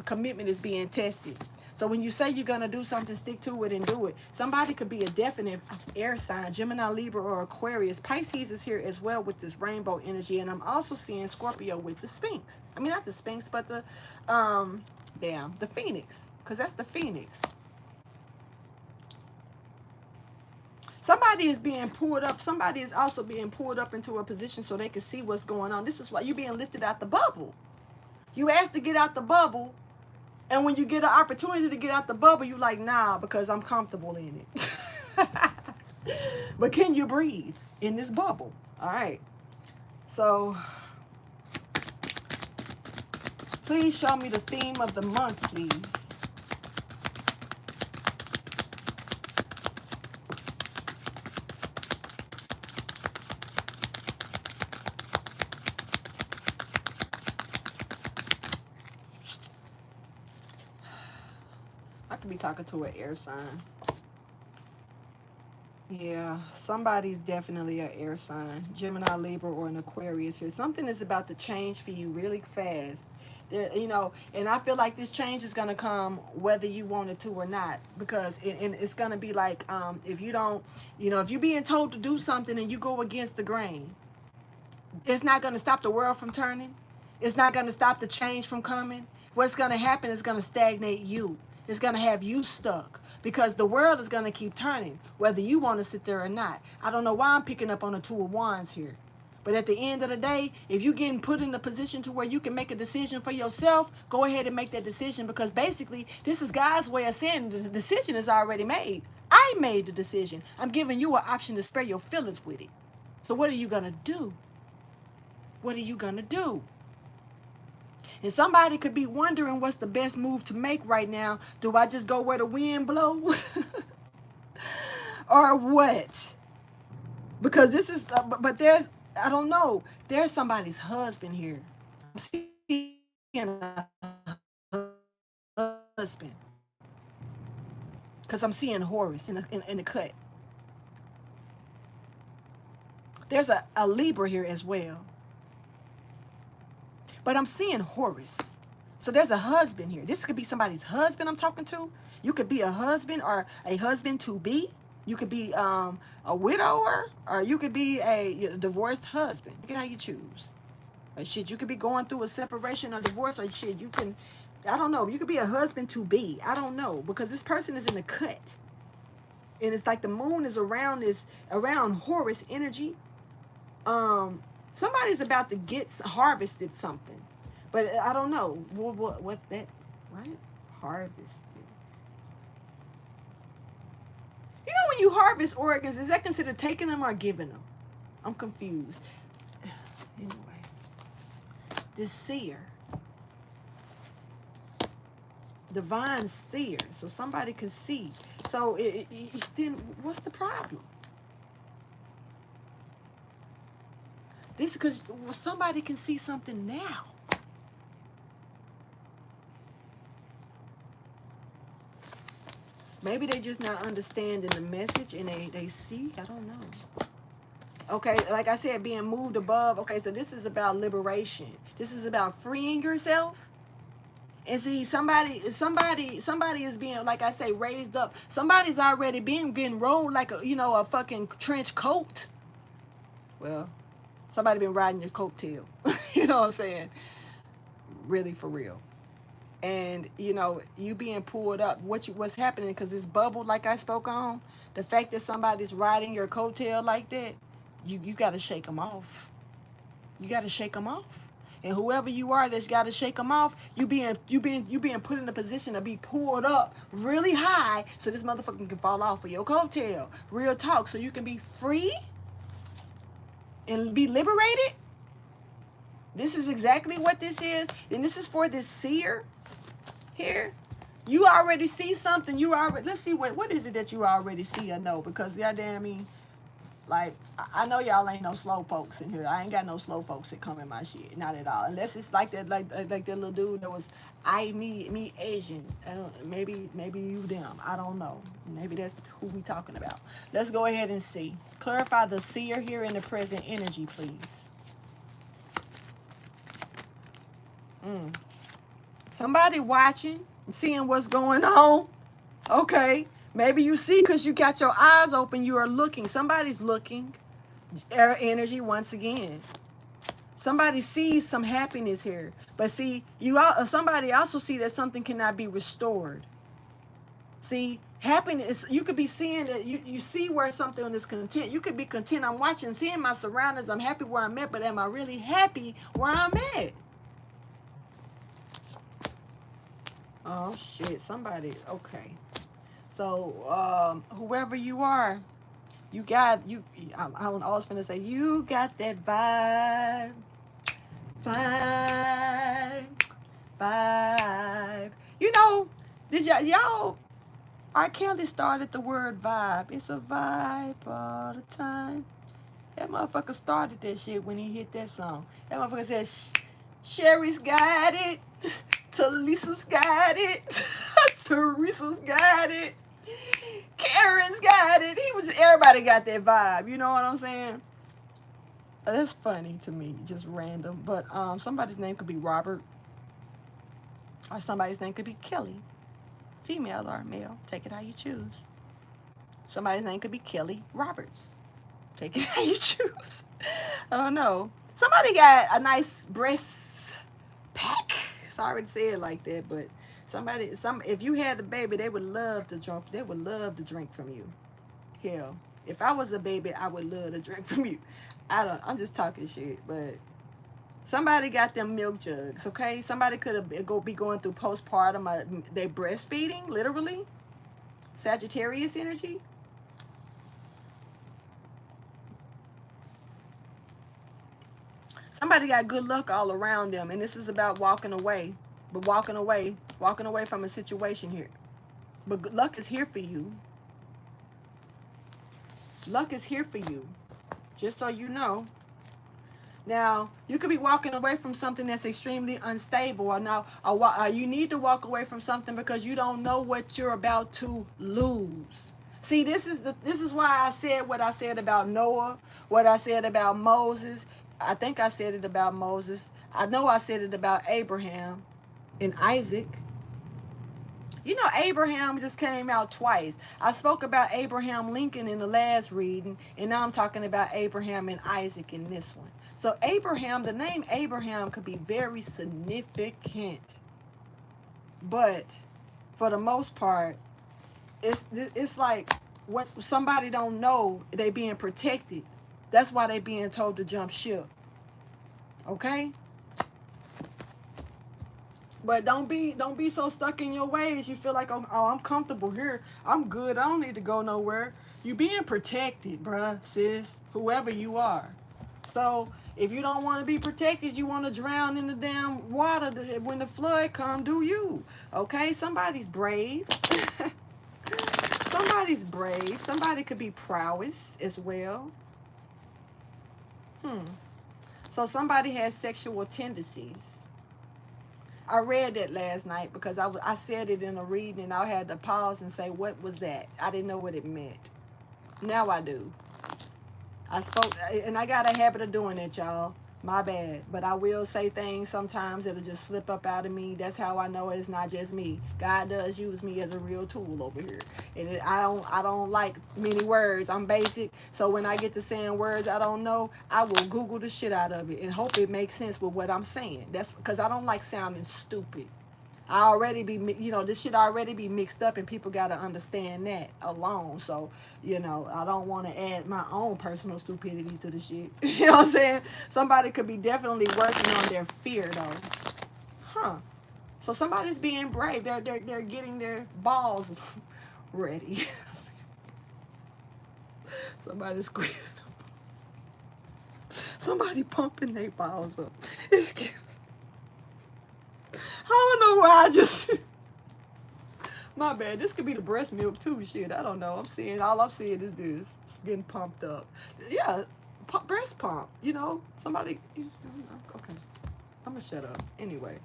commitment is being tested. So when you say you're going to do something, stick to it and do it. Somebody could be a definite air sign, Gemini, Libra, or Aquarius. Pisces is here as well with this rainbow energy. And I'm also seeing Scorpio with the Sphinx. I mean, not the Sphinx, but the Phoenix. Because that's the Phoenix. Somebody is being pulled up. Somebody is also being pulled up into a position so they can see what's going on. This is why you're being lifted out the bubble. You asked to get out the bubble. And when you get an opportunity to get out the bubble, you're like, nah, because I'm comfortable in it. But can you breathe in this bubble? All right. So please show me the theme of the month, please. I could be talking to an air sign. Yeah, somebody's definitely an air sign. Gemini, Libra, or an Aquarius here. Something is about to change for you really fast. There, and I feel like this change is going to come whether you want it to or not. Because it's going to be like, if you don't, if you're being told to do something and you go against the grain, it's not going to stop the world from turning. It's not going to stop the change from coming. What's going to happen is going to stagnate you. It's going to have you stuck because the world is going to keep turning, whether you want to sit there or not. I don't know why I'm picking up on the Two of Wands here. But at the end of the day, if you're getting put in a position to where you can make a decision for yourself, go ahead and make that decision because basically this is God's way of saying the decision is already made. I made the decision. I'm giving you an option to spare your feelings with it. So what are you going to do? What are you going to do? And somebody could be wondering what's the best move to make right now. Do I just go where the wind blows? Or what? Because this is, but there's, I don't know. There's somebody's husband here. I'm seeing a husband. Because I'm seeing Horus in the cut. There's a Libra here as well. But I'm seeing Horus. So there's a husband here. This could be somebody's husband I'm talking to. You could be a husband or a husband to be. You could be a widower or you could be a divorced husband. Look at how you choose. Or shit, you could be going through a separation or divorce or shit. You can, I don't know. You could be a husband to be. I don't know. Because this person is in the cut. And it's like the moon is around Horus energy. Somebody's about to get harvested something, but I don't know what that, what, harvested. You know, when you harvest organs, is that considered taking them or giving them? I'm confused. Anyway, this seer, divine seer, so somebody can see. So then what's the problem? This is because somebody can see something now. Maybe they just not understanding the message and they see. I don't know. Okay, like I said, being moved above. Okay, so this is about liberation. This is about freeing yourself. And see, somebody is being, like I say, raised up. Somebody's already been getting rolled like a, a fucking trench coat. Well, somebody been riding your coattail. You know what I'm saying? Really, for real. And you being pulled up, what's happening, because this bubble, like I spoke on, the fact that somebody's riding your coattail like that, you got to shake them off. You got to shake them off. And whoever you are that's got to shake them off, you being put in a position to be pulled up really high so this motherfucker can fall off of your coattail. Real talk. So you can be free and be liberated. This is exactly what this is. And this is for this seer here. You already see something. Let's see what is it that you already see or know, because goddamn me, like, I know y'all ain't no slow folks in here. I ain't got no slow folks that come in my shit. Not at all. Unless it's like that, like that little dude that was me Asian. I don't, maybe you them. I don't know. Maybe that's who we talking about. Let's go ahead and see. Clarify the seer here in the present energy, please. Somebody watching, seeing what's going on. Okay. Maybe you see because you got your eyes open. You are looking. Somebody's looking. Air energy once again. Somebody sees some happiness here. But see, somebody also see that something cannot be restored. See, happiness, you could be seeing that you see where something is content. You could be content. I'm watching, seeing my surroundings. I'm happy where I'm at, but am I really happy where I'm at? Oh, shit. Somebody, okay. So, whoever you are, I was finna say, you got that vibe. Did y'all, R. Kelly started the word vibe. It's a vibe all the time. That motherfucker started that shit when he hit that song. That motherfucker said, Sherry's got it. Talisa's got it. Teresa's got it. Karen's got it. Everybody got that vibe. You know what I'm saying? That's funny to me, just random. But somebody's name could be Robert, or somebody's name could be Kelly, female or male. Take it how you choose. Somebody's name could be Kelly Roberts. Take it how you choose. I don't know. Somebody got a nice breast pack. Sorry to say it like that, but if you had a baby, they would love to drink. They would love to drink from you. Hell, if I was a baby, I would love to drink from you. I'm just talking shit, but somebody got them milk jugs, okay? Somebody could be going through postpartum. They breastfeeding, literally. Sagittarius energy. Somebody got good luck all around them, and this is about walking away. But walking away from a situation here. But luck is here for you. Luck is here for you. Just so you know. Now, you could be walking away from something that's extremely unstable, or you need to walk away from something because you don't know what you're about to lose. See, this is why I said what I said about Noah, what I said about Moses. I think I said it about Moses. I know I said it about Abraham and Isaac. Abraham just came out twice. I spoke about Abraham Lincoln in the last reading, and now I'm talking about Abraham and Isaac in this one. So Abraham, the name Abraham could be very significant. But for the most part, it's like what somebody don't know, they being protected. That's why they being told to jump ship. Okay? But don't be so stuck in your ways. You feel like, oh, I'm comfortable here. I'm good. I don't need to go nowhere. You being protected, bruh, sis, whoever you are. So if you don't want to be protected, you want to drown in the damn water when the flood come, do you? Okay? Somebody's brave. Somebody's brave. Somebody could be prowess as well. So somebody has sexual tendencies. I read that last night because I said it in a reading and I had to pause and say, what was that? I didn't know what it meant. Now I do. I spoke, and I got a habit of doing that, y'all. My bad. But I will say things sometimes that'll just slip up out of me. That's how I know it's not just me. God does use me as a real tool over here. And I don't like many words. I'm basic. So when I get to saying words I don't know, I will Google the shit out of it and hope it makes sense with what I'm saying. That's because I don't like sounding stupid. I already be, this shit already be mixed up and people got to understand that alone. So, I don't want to add my own personal stupidity to the shit. You know what I'm saying? Somebody could be definitely working on their fear though. So somebody's being brave. They're getting their balls ready. Somebody's squeezing them. Somebody pumping their balls up. Excuse me. I don't know why I just... My bad. This could be the breast milk too. Shit, I don't know. All I'm seeing is this. It's getting pumped up. Yeah, breast pump. Somebody... Okay. I'm going to shut up. Anyway.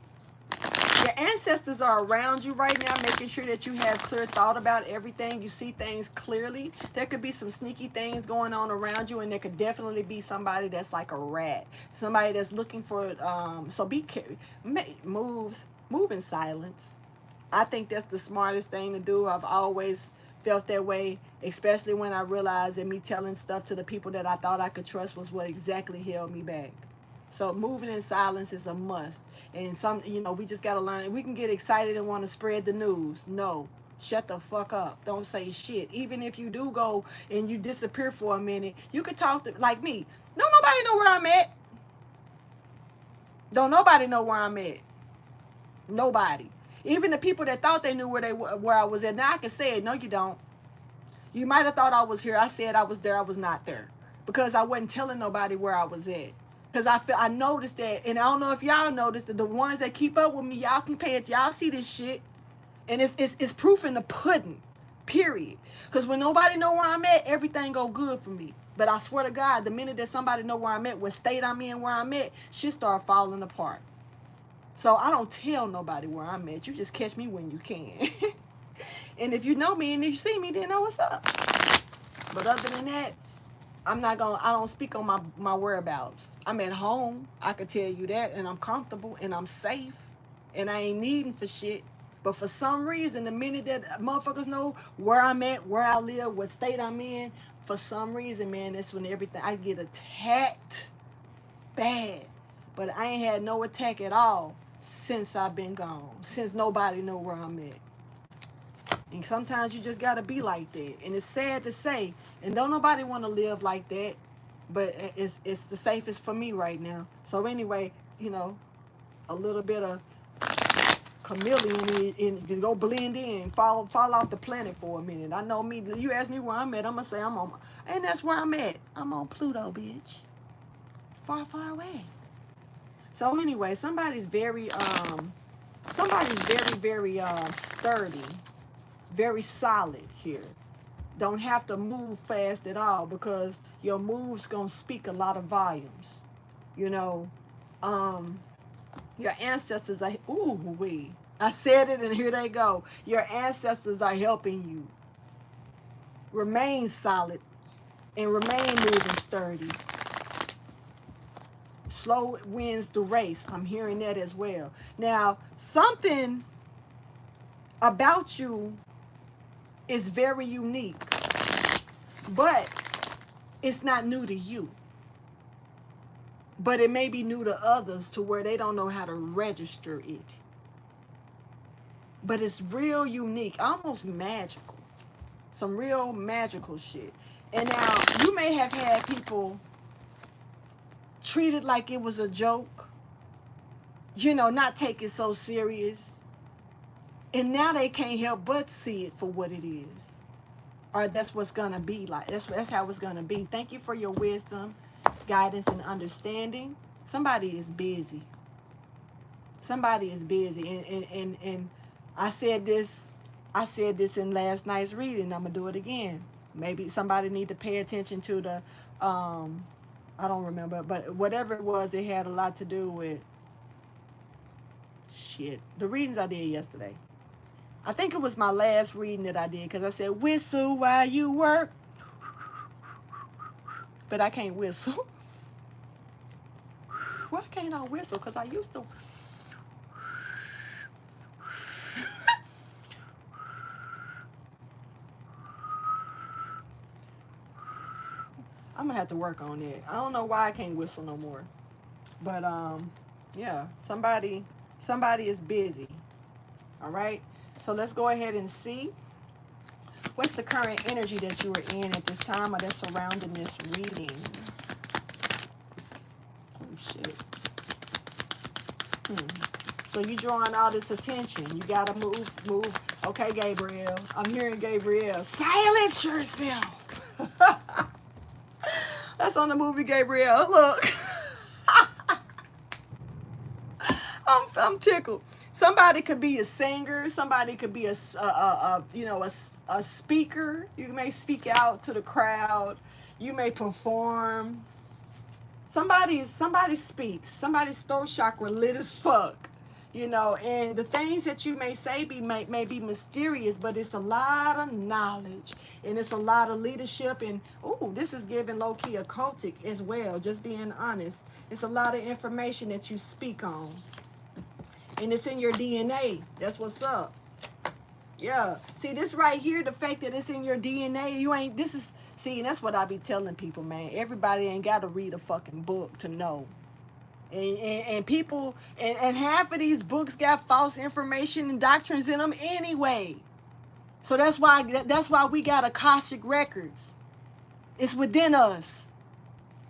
Your ancestors are around you right now, making sure that you have clear thought about everything. You see things clearly. There could be some sneaky things going on around you, and there could definitely be somebody that's like a rat. Somebody that's looking for... So be careful. Move in silence. I think that's the smartest thing to do. I've always felt that way, especially when I realized that me telling stuff to the people that I thought I could trust was what exactly held me back. So moving in silence is a must. And we just got to learn. We can get excited and want to spread the news. No, shut the fuck up. Don't say shit. Even if you do go and you disappear for a minute, you could talk to, like me. Don't nobody know where I'm at. Don't nobody know where I'm at. Nobody. Even the people that thought they knew where I was at. Now I can say it. No, you don't. You might have thought I was here. I said I was there. I was not there. Because I wasn't telling nobody where I was at. Because I noticed that, and I don't know if y'all noticed that the ones that keep up with me, y'all can pay it. Y'all see this shit. And it's proof in the pudding. Period. Because when nobody know where I'm at, everything go good for me. But I swear to God, the minute that somebody know where I'm at, what state I'm in, where I'm at, shit start falling apart. So I don't tell nobody where I'm at. You just catch me when you can. And if you know me and if you see me, then know what's up. But other than that, I don't speak on my whereabouts. I'm at home. I could tell you that. And I'm comfortable and I'm safe. And I ain't needing for shit. But for some reason, the minute that motherfuckers know where I'm at, where I live, what state I'm in, for some reason, man, that's when I get attacked bad. But I ain't had no attack at all since I've been gone. Since nobody know where I'm at. And sometimes you just got to be like that. And it's sad to say. And don't nobody want to live like that. But it's the safest for me right now. So anyway, a little bit of chameleon and go blend in. Fall off the planet for a minute. I know me. You ask me where I'm at, I'm going to say I'm on. And that's where I'm at. I'm on Pluto, bitch. Far, far away. So anyway, somebody's very, very sturdy, very solid here. Don't have to move fast at all because your moves gonna speak a lot of volumes. Your ancestors are, I said it and here they go. Your ancestors are helping you. Remain solid and remain moving sturdy. Slow wins the race. I'm hearing that as well. Now, something about you is very unique, but it's not new to you. But it may be new to others to where they don't know how to register it. But it's real unique, almost magical. Some real magical shit. And now, you may have had people treat it like it was a joke, you know, not take it so serious. And now they can't help but see it for what it is. Or that's what's going to be like. That's how it's going to be. Thank you for your wisdom, guidance, and understanding. Somebody is busy. Somebody is busy. And I said this in last night's reading. I'm going to do it again. Maybe somebody need to pay attention to the, I don't remember, but whatever it was, it had a lot to do with, the readings I did yesterday. I think it was my last reading that I did, because I said, whistle while you work. But I can't whistle. Why can't I whistle? Because I used to. I'm going to have to work on it. I don't know why I can't whistle no more. But, yeah, somebody is busy. All right? So let's go ahead and see. What's the current energy that you are in at this time, or that's surrounding this reading? Oh, shit. So you're drawing all this attention. You got to move. Okay, Gabriel. I'm hearing Gabriel. Silence yourself. That's on the movie, Gabriel. Look. I'm tickled. Somebody could be a singer. Somebody could be a speaker. You may speak out to the crowd. You may perform. Somebody speaks. Somebody's throat chakra lit as fuck. You know, and the things that you may say may be mysterious, but it's a lot of knowledge, and it's a lot of leadership, and this is giving low-key occultic as well, just being honest. It's a lot of information that you speak on. And it's in your DNA. That's what's up. Yeah. See, this right here, the fact that it's in your DNA, see, that's what I be telling people, man. Everybody ain't got to read a fucking book to know. And people, and half of these books got false information and doctrines in them anyway. So that's why we got Akashic records. It's within us.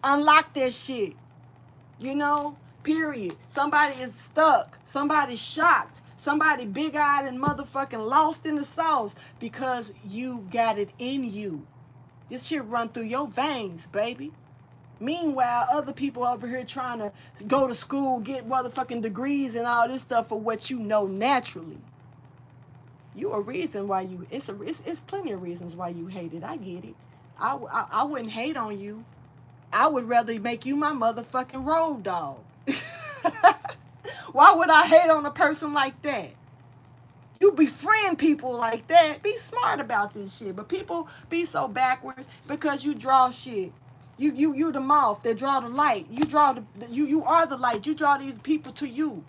Unlock that shit. You know? Period. Somebody is stuck. Somebody's shocked. Somebody big-eyed and motherfucking lost in the sauce because you got it in you. This shit run through your veins, baby. Meanwhile, other people over here trying to go to school, get motherfucking degrees and all this stuff for what you know naturally. You a reason why you, it's plenty of reasons why you hate it. I get it. I wouldn't hate on you. I would rather make you my motherfucking road dog. Why would I hate on a person like that? You befriend people like that. Be smart about this shit. But people be so backwards because you draw shit. You the moth that draw the light. You are the light. You draw these people to you.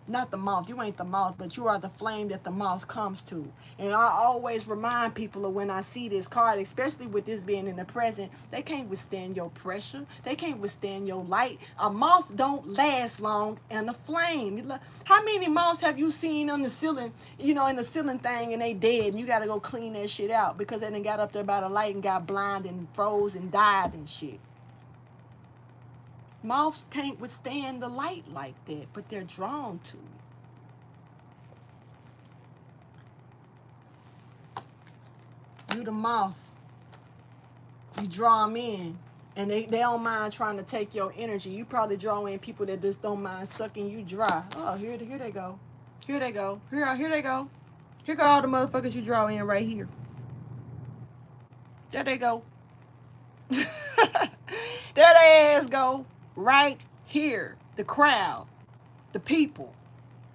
Not the moth. You ain't the moth, but you are the flame that the moth comes to. And I always remind people of when I see this card, especially with this being in the present, they can't withstand your pressure. They can't withstand your light. A moth don't last long in a flame. How many moths have you seen on the ceiling, in the ceiling thing, and they dead, and you got to go clean that shit out because they done got up there by the light and got blind and froze and died and shit. Moths can't withstand the light like that, but they're drawn to it. You the moth. You draw them in, and they don't mind trying to take your energy. You probably draw in people that just don't mind sucking you dry. Oh, here they go. Here they go. Here they go. Here go all the motherfuckers you draw in right here. There they go. There they ass go. Right here, the crowd, the people,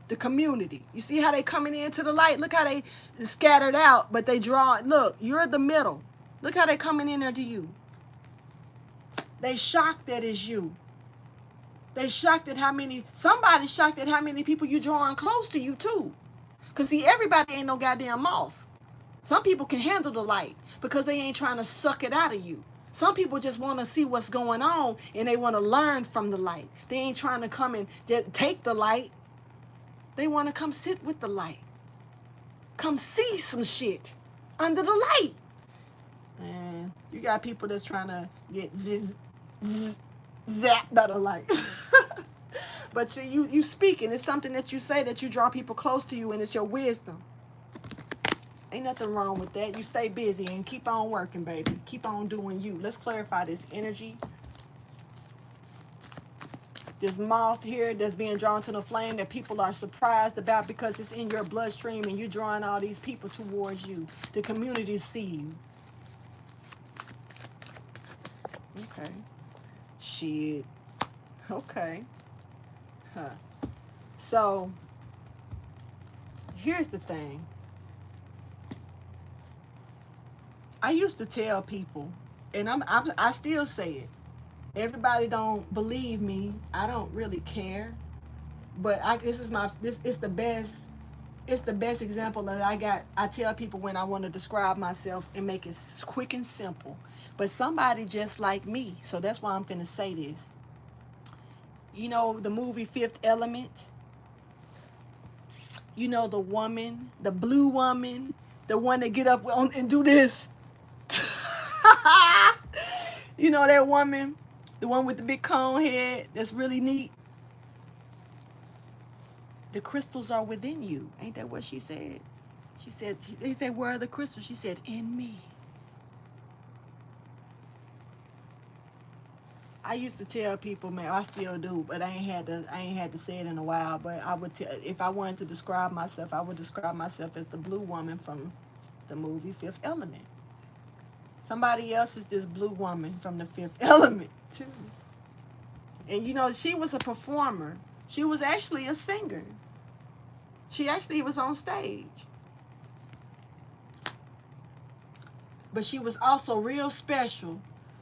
the community. You see how they coming into the light? Look how they scattered out, but they draw. Look, you're the middle. Look how they coming in there to you. They shocked that it's you. They shocked at somebody's shocked at how many people you drawing close to you too. Because see, everybody ain't no goddamn moth. Some people can handle the light because they ain't trying to suck it out of you. Some people just want to see what's going on and they want to learn from the light. They ain't trying to come and take the light. They want to come sit with the light. Come see some shit under the light. And you got people that's trying to get zzz, Zap, better like. But see, you speaking. It's something that you say that you draw people close to you, and it's your wisdom. Ain't nothing wrong with that. You stay busy and keep on working, baby. Keep on doing you. Let's clarify this energy. This moth here that's being drawn to the flame that people are surprised about because it's in your bloodstream and you're drawing all these people towards you. The community see you. Okay. Shit. Okay. Huh. So, here's the thing. I used to tell people, and I still say it. Everybody don't believe me. I don't really care. But this is the best. It's the best example that I got. I tell people when I want to describe myself and make it quick and simple. But somebody just like me. So that's why I'm finna say this. You know the movie Fifth Element? You know the woman, the blue woman, the one that get up and do this. You know that woman? The one with the big cone head that's really neat. The crystals are within you. Ain't that what she said? She said, they said, where are the crystals? She said, in me. I used to tell people, man, I still do, but I ain't had to say it in a while. But I would tell, if I wanted to describe myself, I would describe myself as the blue woman from the movie Fifth Element. Somebody else is this blue woman from the Fifth Element too. And you know, she was a performer. She was actually a singer. She actually was on stage. But she was also real special.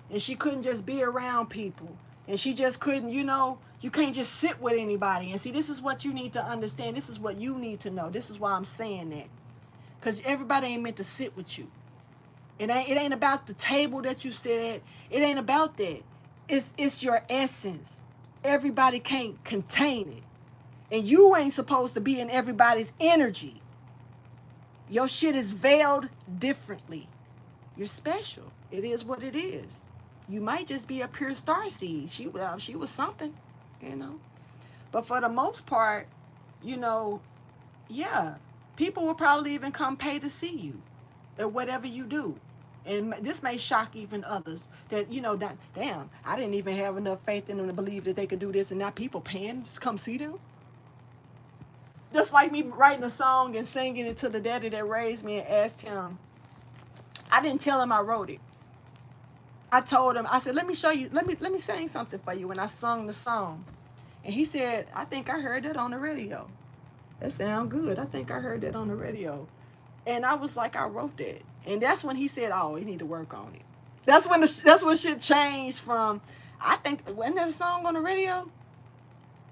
And she couldn't just be around people. And she just couldn't, you know, you can't just sit with anybody. And see, this is what you need to understand. This is what you need to know. This is why I'm saying that. Because everybody ain't meant to sit with you. It ain't about the table that you sit at. It ain't about that. It's your essence. Everybody can't contain it. And you ain't supposed to be in everybody's energy. Your shit is veiled differently. You're special. It is what it is. You might just be a pure starseed. She was something, you know. But for the most part, you know, yeah, people will probably even come pay to see you or whatever you do. And this may shock even others that, you know, that, damn, I didn't even have enough faith in them to believe that they could do this, and now people paying just come see them. Just like me writing a song and singing it to the daddy that raised me and asked him. I didn't tell him I wrote it. I told him, I said, let me show you, let me sing something for you. When I sung the song. And he said, I think I heard that on the radio. That sound good. I think I heard that on the radio. And I was like, I wrote that. And that's when he said, oh, you need to work on it. That's when shit changed from, I think, wasn't that a song on the radio?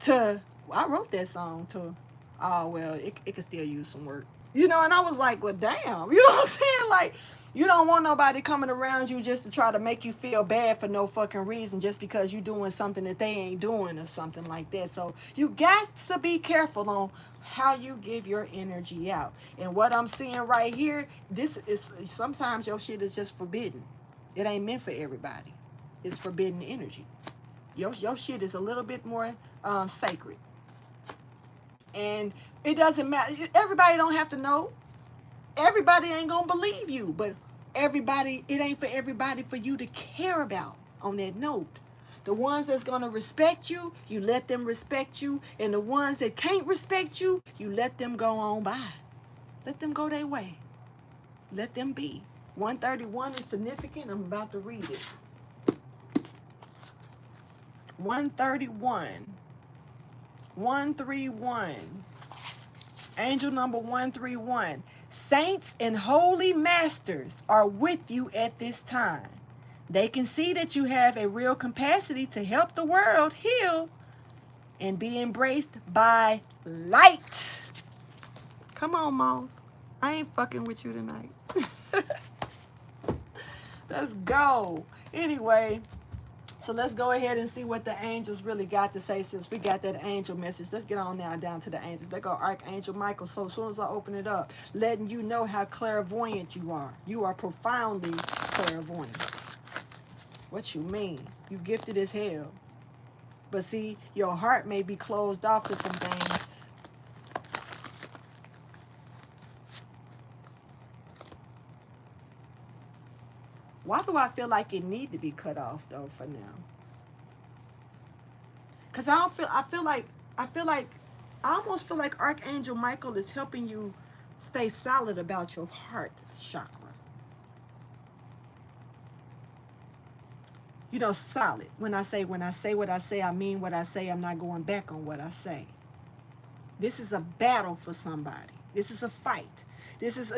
To, I wrote that song, to, oh, well, it could still use some work. You know, and I was like, well, damn. You know what I'm saying? Like, you don't want nobody coming around you just to try to make you feel bad for no fucking reason just because you're doing something that they ain't doing or something like that. So you got to be careful on how you give your energy out. And what I'm seeing right here, this is, sometimes your shit is just forbidden. It ain't meant for everybody. It's forbidden energy. Your shit is a little bit more sacred. And it doesn't matter. Everybody don't have to know. Everybody ain't gonna believe you, but everybody, it ain't for everybody for you to care about. On that note, the ones that's gonna respect you, you let them respect you, and the ones that can't respect you, you let them go on by. Let them go their way. Let them be. 131 is significant. I'm about to read it. 131. 131. Angel number 131. Saints and holy masters are with you at this time. They can see that you have a real capacity to help the world heal and be embraced by light. Come on, Moth. I ain't fucking with you tonight. Let's go. Anyway, so let's go ahead and see what the angels really got to say since we got that angel message. Let's get on now down to the angels. There go Archangel Michael. So as soon as I open it up, letting you know how clairvoyant you are. You are profoundly clairvoyant. What you mean? You gifted as hell. But see, your heart may be closed off to some things. Why do I feel like it need to be cut off though for now? Cause I feel like I almost feel like Archangel Michael is helping you stay solid about your heart chakra. You know, solid. When I say what I say, I mean what I say. I'm not going back on what I say. This is a battle for somebody. This is a fight. This is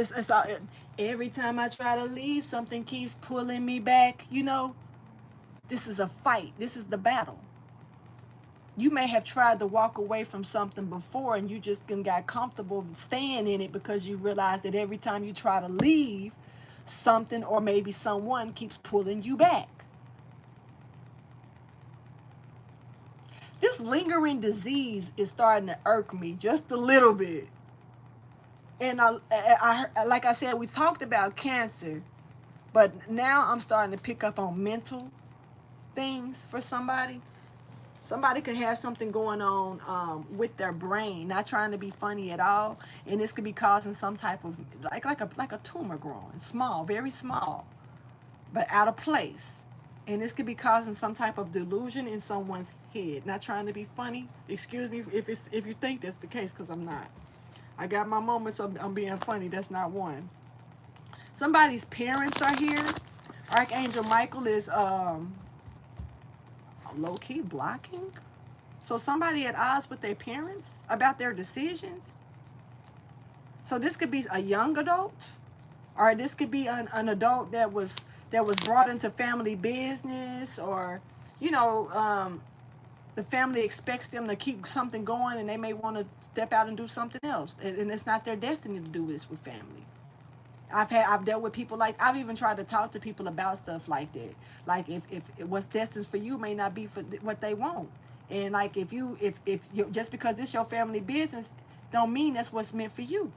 every time I try to leave, something keeps pulling me back. You know, this is a fight. This is the battle. You may have tried to walk away from something before and you just got comfortable staying in it because you realize that every time you try to leave, something or maybe someone keeps pulling you back. This lingering disease is starting to irk me just a little bit. And I like I said, we talked about cancer, but now I'm starting to pick up on mental things for somebody. Somebody could have something going on with their brain, not trying to be funny at all, and this could be causing some type of like a tumor growing, small, very small, but out of place. And this could be causing some type of delusion in someone's head. Not trying to be funny. Excuse me if you think that's the case, because I'm not. I got my moments of I'm being funny. That's not one. Somebody's parents are here. Archangel Michael is low-key blocking. So somebody at odds with their parents about their decisions. So this could be a young adult, or this could be an adult that was brought into family business, or you know, the family expects them to keep something going and they may want to step out and do something else, and it's not their destiny to do this with family. I've dealt with people like, I've even tried to talk to people about stuff like that. Like if what's destined for you may not be for what they want. And like if you just because it's your family business don't mean that's what's meant for you.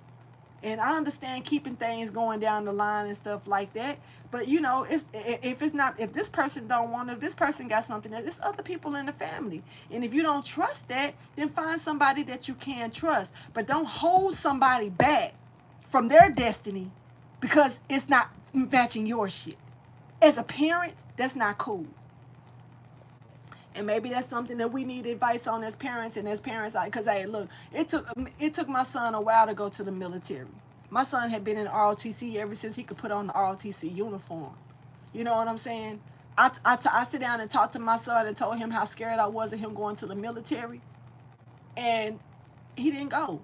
And I understand keeping things going down the line and stuff like that. But you know, if this person don't want to, if this person got something, there's other people in the family. And if you don't trust that, then find somebody that you can trust. But don't hold somebody back from their destiny because it's not matching your shit. As a parent, that's not cool. And maybe that's something that we need advice on as parents. And as parents, because hey, look, it took my son a while to go to the military. My son had been in ROTC ever since he could put on the ROTC uniform. You know what I'm saying? I sit down and talk to my son and told him how scared I was of him going to the military. And he didn't go.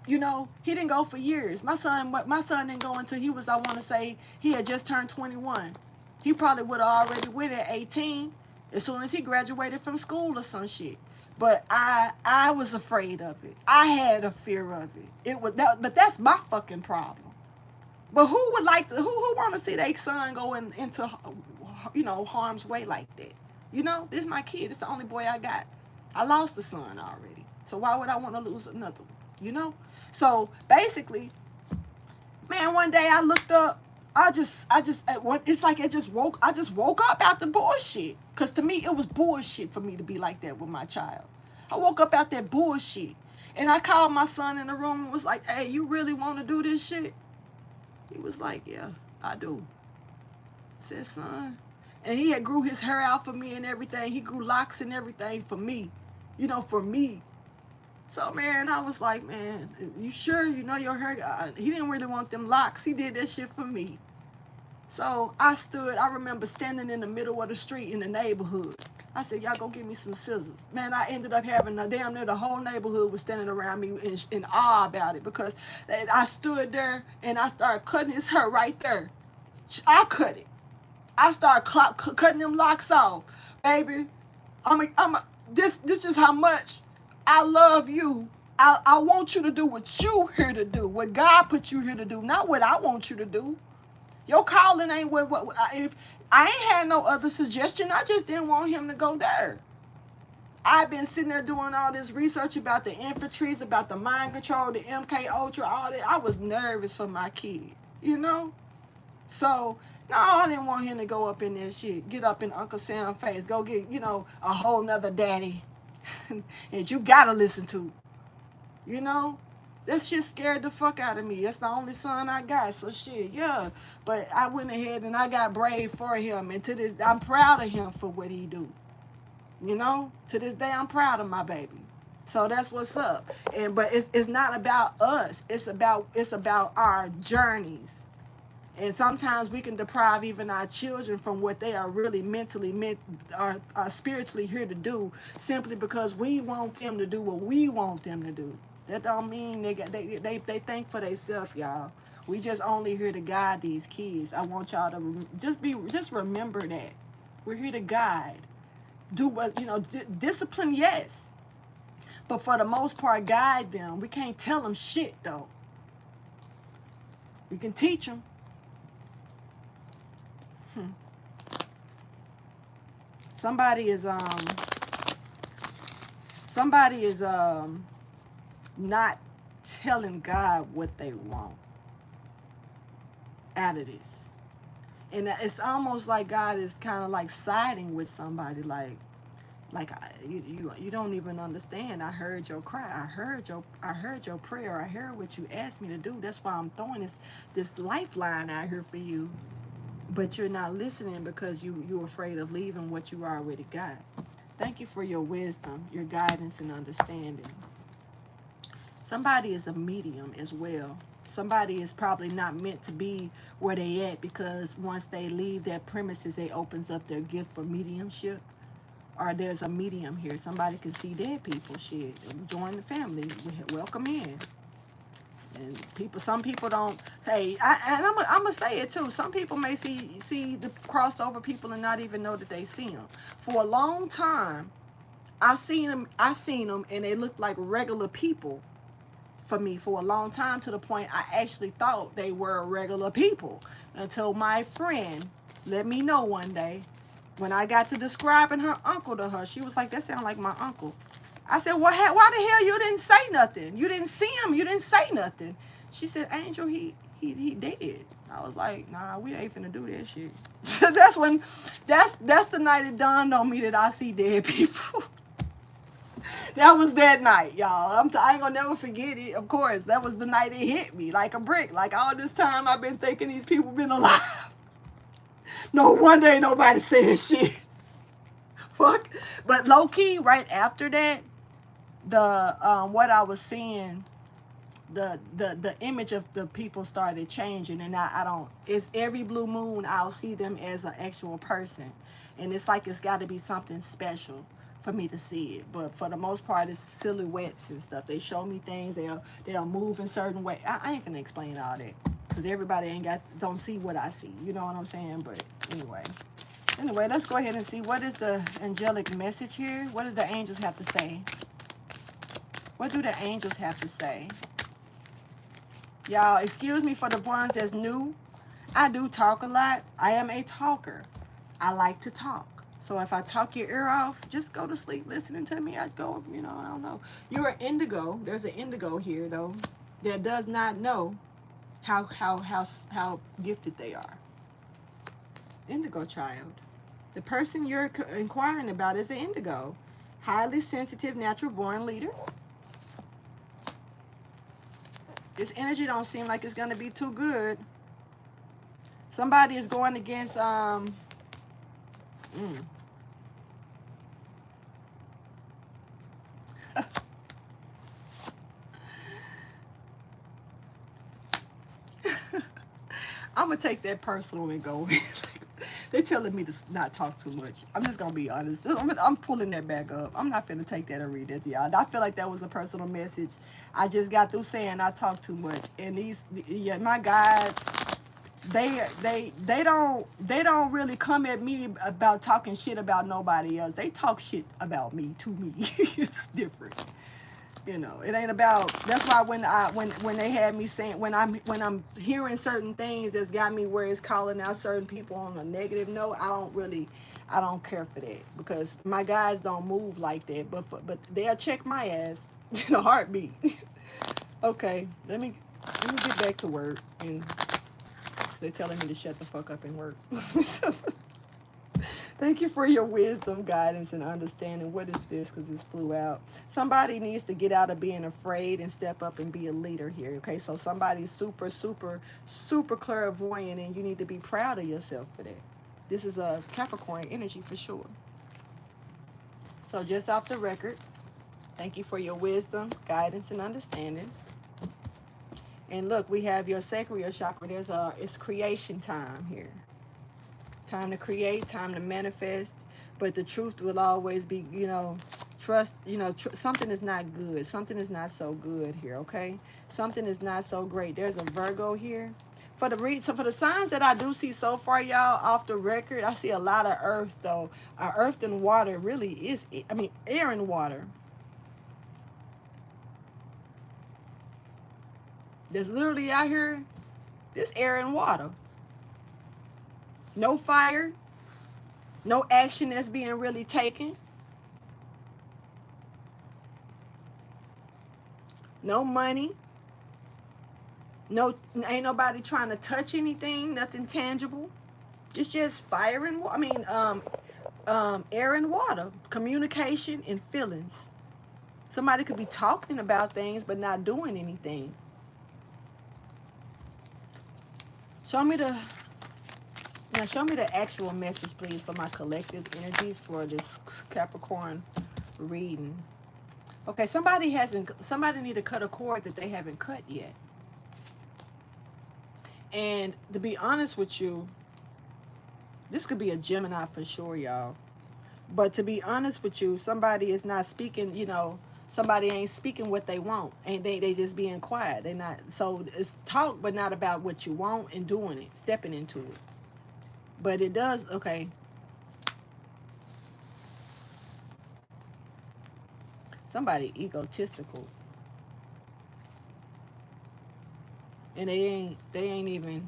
You know, he didn't go for years. My son didn't go until he was, I want to say, he had just turned 21. He probably would have already went at 18 as soon as he graduated from school or some shit. But I was afraid of it. I had a fear of it. But that's my fucking problem. But who would like to, who want to see their son go into, you know, harm's way like that? You know, this is my kid. It's the only boy I got. I lost a son already. So why would I want to lose another one? You know? So basically, man, one day I looked up, it's like I just woke up out the bullshit. Because to me, it was bullshit for me to be like that with my child. I woke up out that bullshit. And I called my son in the room and was like, hey, you really want to do this shit? He was like, yeah, I do. I said, son. And he had grew his hair out for me and everything. He grew locks and everything for me. You know, for me. So, man, I was like, man, you sure you know your hair? He didn't really want them locks. He did that shit for me. So I remember standing in the middle of the street in the neighborhood. I said, y'all go get me some scissors. Man, I ended up having damn near the whole neighborhood was standing around me in awe about it, because I stood there and I started cutting his hair right there. I cut it. I started cutting them locks off. Baby, this is how much I love you. I want you to do what you here to do, what God put you here to do, not what I want you to do. Your calling ain't what if I ain't had no other suggestion. I just didn't want him to go there. I've been sitting there doing all this research about the infantries, about the mind control, the MK Ultra, all that. I was nervous for my kid, you know? So, no, I didn't want him to go up in that shit. Get up in Uncle Sam's face. Go get, you know, a whole nother daddy that you gotta listen to. You know? That shit scared the fuck out of me. That's the only son I got. So shit, yeah. But I went ahead and I got brave for him. And to this, I'm proud of him for what he do. You know? To this day, I'm proud of my baby. So that's what's up. And but it's not about us. It's about our journeys. And sometimes we can deprive even our children from what they are really mentally are spiritually here to do, simply because we want them to do what we want them to do. That don't mean they think for themselves, y'all. We just only here to guide these kids. I want y'all to just remember that we're here to guide. Do what, you know, discipline, yes, but for the most part, guide them. We can't tell them shit though. We can teach them. Somebody is not telling God what they want out of this. And it's almost like God is kind of like siding with somebody, like you don't even understand. I heard your cry. I heard your prayer. I heard what you asked me to do. That's why I'm throwing this lifeline out here for you. But you're not listening because you're afraid of leaving what you already got. Thank you for your wisdom, your guidance, and understanding. Somebody is a medium as well. Somebody is probably not meant to be where they at, because once they leave that premises, it opens up their gift for mediumship. Or there's a medium here. Somebody can see dead people. Shit, join the family. Welcome in. And some people don't say, and I'm gonna say it too. Some people may see the crossover people and not even know that they see them. For a long time, I seen them, and they looked like regular people for me for a long time, to the point I actually thought they were regular people, until my friend let me know one day, when I got to describing her uncle to her. She was like, "That sounds like my uncle." I said, "Well, why the hell you didn't say nothing? You didn't see him. You didn't say nothing." She said, "Angel, he dead." I was like, "Nah, we ain't finna do that shit." That's the night it dawned on me that I see dead people. That was that night, y'all. I ain't gonna never forget it. Of course, that was the night it hit me like a brick. Like, all this time I've been thinking these people been alive. No wonder ain't nobody saying shit. Fuck. But low key, right after that, the what I was seeing, the image of the people started changing, and I don't, it's every blue moon I'll see them as an actual person, and it's like it's got to be something special for me to see it. But for the most part, it's silhouettes and stuff. They show me things. They'll move in certain way. I ain't finna explain all that, because everybody don't see what I see. You know what I'm saying? But anyway, let's go ahead and see what is the angelic message here. What does the angels have to say? What do the angels have to say? Y'all, excuse me for the ones that's new. I do talk a lot. I am a talker. I like to talk. So if I talk your ear off, just go to sleep listening to me. I go, I don't know. You're an indigo. There's an indigo here, though, that does not know how gifted they are. Indigo child. The person you're inquiring about is an indigo. Highly sensitive, natural born leader. This energy don't seem like it's going to be too good. Somebody is going against, I'm going to take that personal and go. They're telling me to not talk too much. I'm just going to be honest. I'm pulling that back up. I'm not going to take that and read that to y'all. I feel like that was a personal message. I just got through saying I talk too much. And my guides, they don't really come at me about talking shit about nobody else. They talk shit about me to me. It's different. It ain't about. That's why when they had me saying, when I'm hearing certain things that's got me where it's calling out certain people on a negative note, I don't care for that, because my guys don't move like that. But they'll check my ass in a heartbeat. Okay, let me get back to work. And They're telling me to shut the fuck up and work. Thank you for your wisdom, guidance, and understanding. What is this? Because this flew out. Somebody needs to get out of being afraid and step up and be a leader here. Okay, so somebody's super, super, super clairvoyant, and you need to be proud of yourself for that. This is a Capricorn energy for sure. So just off the record, thank you for your wisdom, guidance, and understanding. And look, we have your sacral chakra. It's creation time here. Time to create, time to manifest. But the truth will always be, trust, something is not good. Something is not so good here, okay? Something is not so great. There's a Virgo here. For the signs that I do see so far, y'all, off the record, I see a lot of earth, though. Earth and water really is, air and water. There's literally out here, this air and water. No fire. No action that's being really taken. No money. No, ain't nobody trying to touch anything, nothing tangible. It's just fire and air and water, communication and feelings. Somebody could be talking about things but not doing anything. Show me the actual message, please, for my collective energies for this Capricorn reading. Okay, somebody need to cut a cord that they haven't cut yet. And to be honest with you, this could be a Gemini for sure, y'all. But to be honest with you, somebody is not speaking, somebody ain't speaking what they want. And they just being quiet. They not, so it's talk, but not about what you want and doing it, stepping into it. But it does, okay. Somebody egotistical. And they ain't even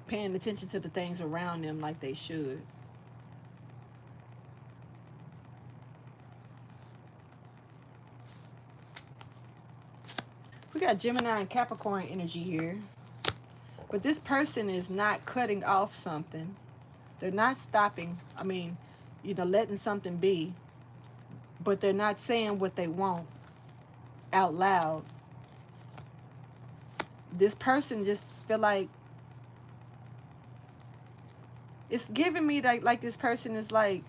paying attention to the things around them like they should. We got Gemini and Capricorn energy here. But this person is not cutting off something. They're not stopping. Letting something be. But they're not saying what they want out loud. This person just feel like it's giving me like this person is like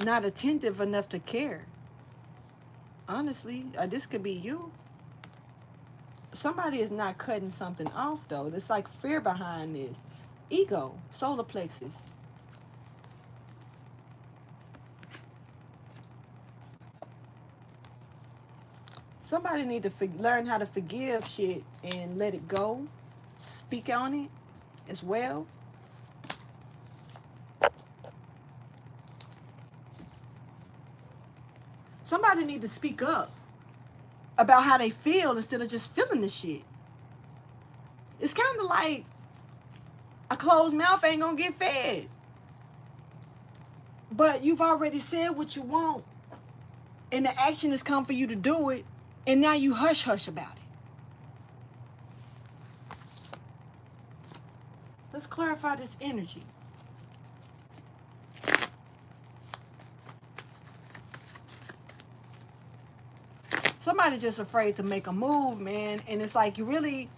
not attentive enough to care. Honestly, this could be you. Somebody is not cutting something off, though. There's like fear behind this. Ego, solar plexus. Somebody need to learn how to forgive shit and let it go. Speak on it as well. Somebody need to speak up about how they feel instead of just feeling the shit. It's kind of like a closed mouth ain't gonna get fed. But you've already said what you want, and the action has come for you to do it, and now you hush about it. Let's clarify this energy. Somebody's just afraid to make a move, man. And it's like you really,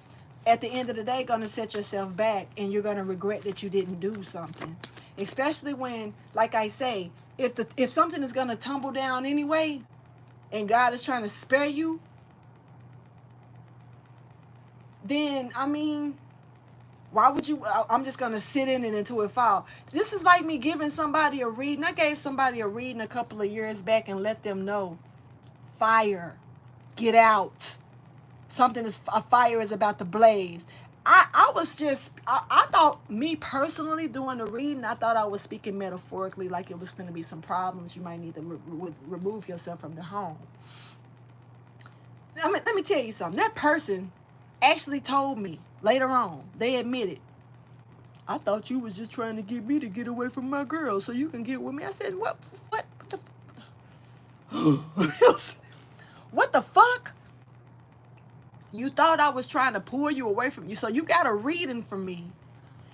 at the end of the day, going to set yourself back, and you're going to regret that you didn't do something. Especially when, like I say, if something is going to tumble down anyway, and God is trying to spare you, then, why would you? I'm just going to sit in it until it falls. This is like me giving somebody a reading. I gave somebody a reading a couple of years back and let them know, fire. Get out. A fire is about to blaze. I thought, me personally doing the reading, I thought I was speaking metaphorically, like it was going to be some problems. You might need to remove yourself from the home. Let me tell you something. That person actually told me later on, they admitted, I thought you was just trying to get me to get away from my girl so you can get with me. I said, what the What the fuck? You thought I was trying to pull you away from you. So you got a reading from me.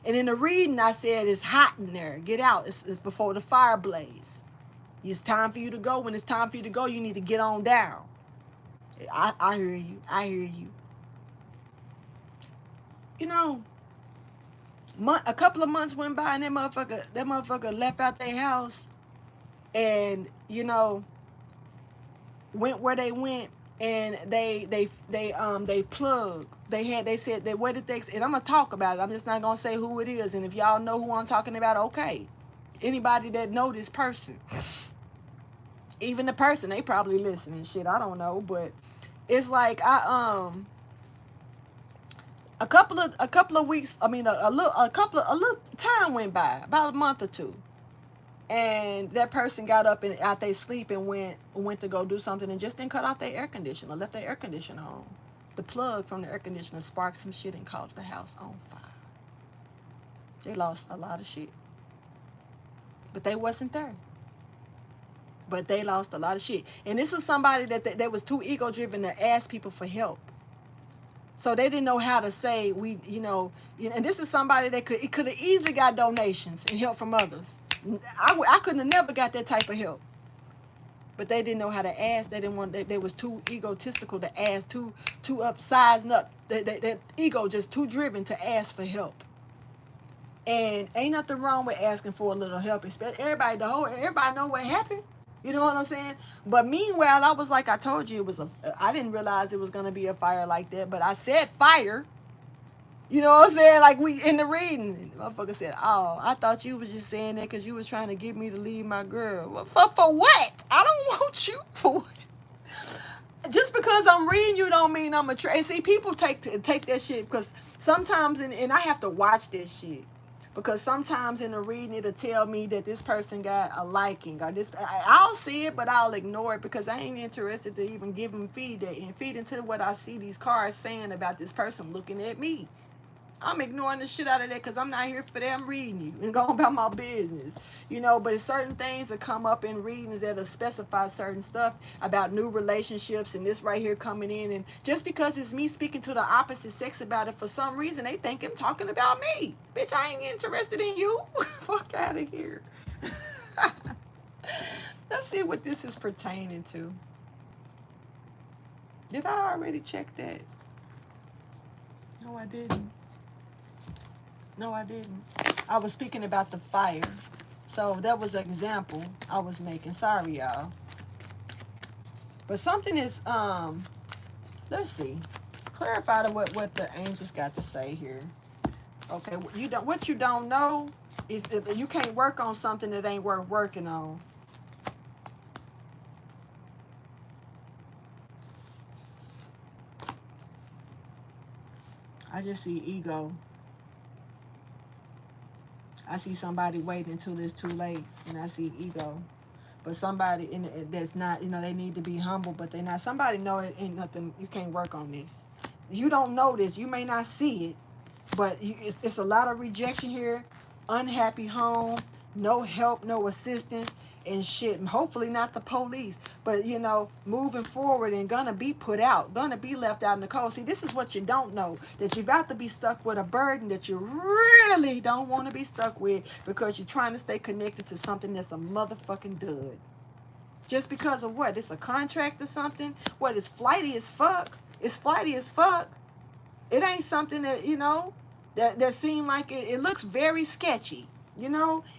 And in the reading, I said, it's hot in there. Get out. It's before the fire blaze. It's time for you to go. When it's time for you to go, you need to get on down. I hear you. I hear you. You know, a couple of months went by and that motherfucker left out their house and, you know, went where they went, and they plugged. They said that what did they, and I'm gonna talk about it. I'm just not gonna say who it is. And if y'all know who I'm talking about, okay. Anybody that know this person, even the person, they probably listening. Shit, I don't know, but it's like a couple of weeks. I mean, a little time went by, about a month or two. And that person got up and out they sleep and went to go do something and just didn't cut off their air conditioner, left their air conditioner on. The plug from the air conditioner sparked some shit and caught the house on fire. They lost a lot of shit. But they wasn't there. But they lost a lot of shit. And this is somebody that was too ego-driven to ask people for help. So they didn't know how to say, and this is somebody that could have easily got donations and help from others. I couldn't have never got that type of help. But they didn't know how to ask. They didn't want. They was too egotistical to ask. Too upsized up. That ego just too driven to ask for help. And ain't nothing wrong with asking for a little help. Especially everybody know what happened. You know what I'm saying? But meanwhile, I was like, I told you, I didn't realize it was gonna be a fire like that. But I said fire. You know what I'm saying? Like we in the reading, the motherfucker said, "Oh, I thought you was just saying that because you was trying to get me to leave my girl." Well, for what? I don't want you for what? Just because I'm reading you don't mean I'm a and see, people take that shit because sometimes, and I have to watch this shit because sometimes in the reading it'll tell me that this person got a liking or this. I'll see it, but I'll ignore it because I ain't interested to even give them feed into what I see these cards saying about this person looking at me. I'm ignoring the shit out of that because I'm not here for that. I'm reading you and going about my business, but certain things that come up in readings that'll specify certain stuff about new relationships and this right here coming in. And just because it's me speaking to the opposite sex about it, for some reason, they think I'm talking about me. Bitch, I ain't interested in you. Fuck out of here. Let's see what this is pertaining to. Did I already check that? No, I didn't. No, I didn't. I was speaking about the fire. So that was an example I was making. Sorry, y'all. But something is, let's see. Clarify what the angels got to say here. Okay, what you don't know is that you can't work on something that ain't worth working on. I just see ego. I see somebody waiting until it's too late, and I see ego. But somebody that's not, they need to be humble, but they're not. Somebody know it ain't nothing. You can't work on this. You don't know this. You may not see it, but it's a lot of rejection here. Unhappy home, no help, no assistance, and shit. And hopefully not the police, but moving forward and gonna be put out, gonna be left out in the cold. See, this is what you don't know, that you're about to be stuck with a burden that you really don't want to be stuck with because you're trying to stay connected to something that's a motherfucking dud. Just because of what? It's a contract or something? What? It's flighty as fuck. It's flighty as fuck. It ain't something that, that seem like it looks very sketchy.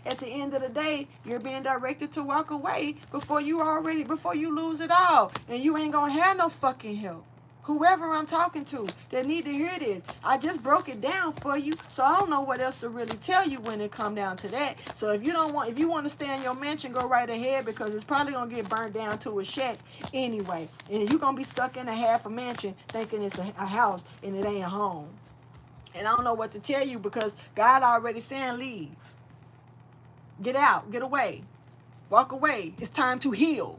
At the end of the day, you're being directed to walk away before you lose it all. And you ain't gonna have no fucking help. Whoever I'm talking to that need to hear this, I just broke it down for you, so I don't know what else to really tell you when it come down to that. So if you want to stay in your mansion, go right ahead, because it's probably gonna get burnt down to a shack anyway. And you're gonna be stuck in a half a mansion thinking it's a house and it ain't a home. And I don't know what to tell you because God already saying leave. Get out. Get away. Walk away. It's time to heal.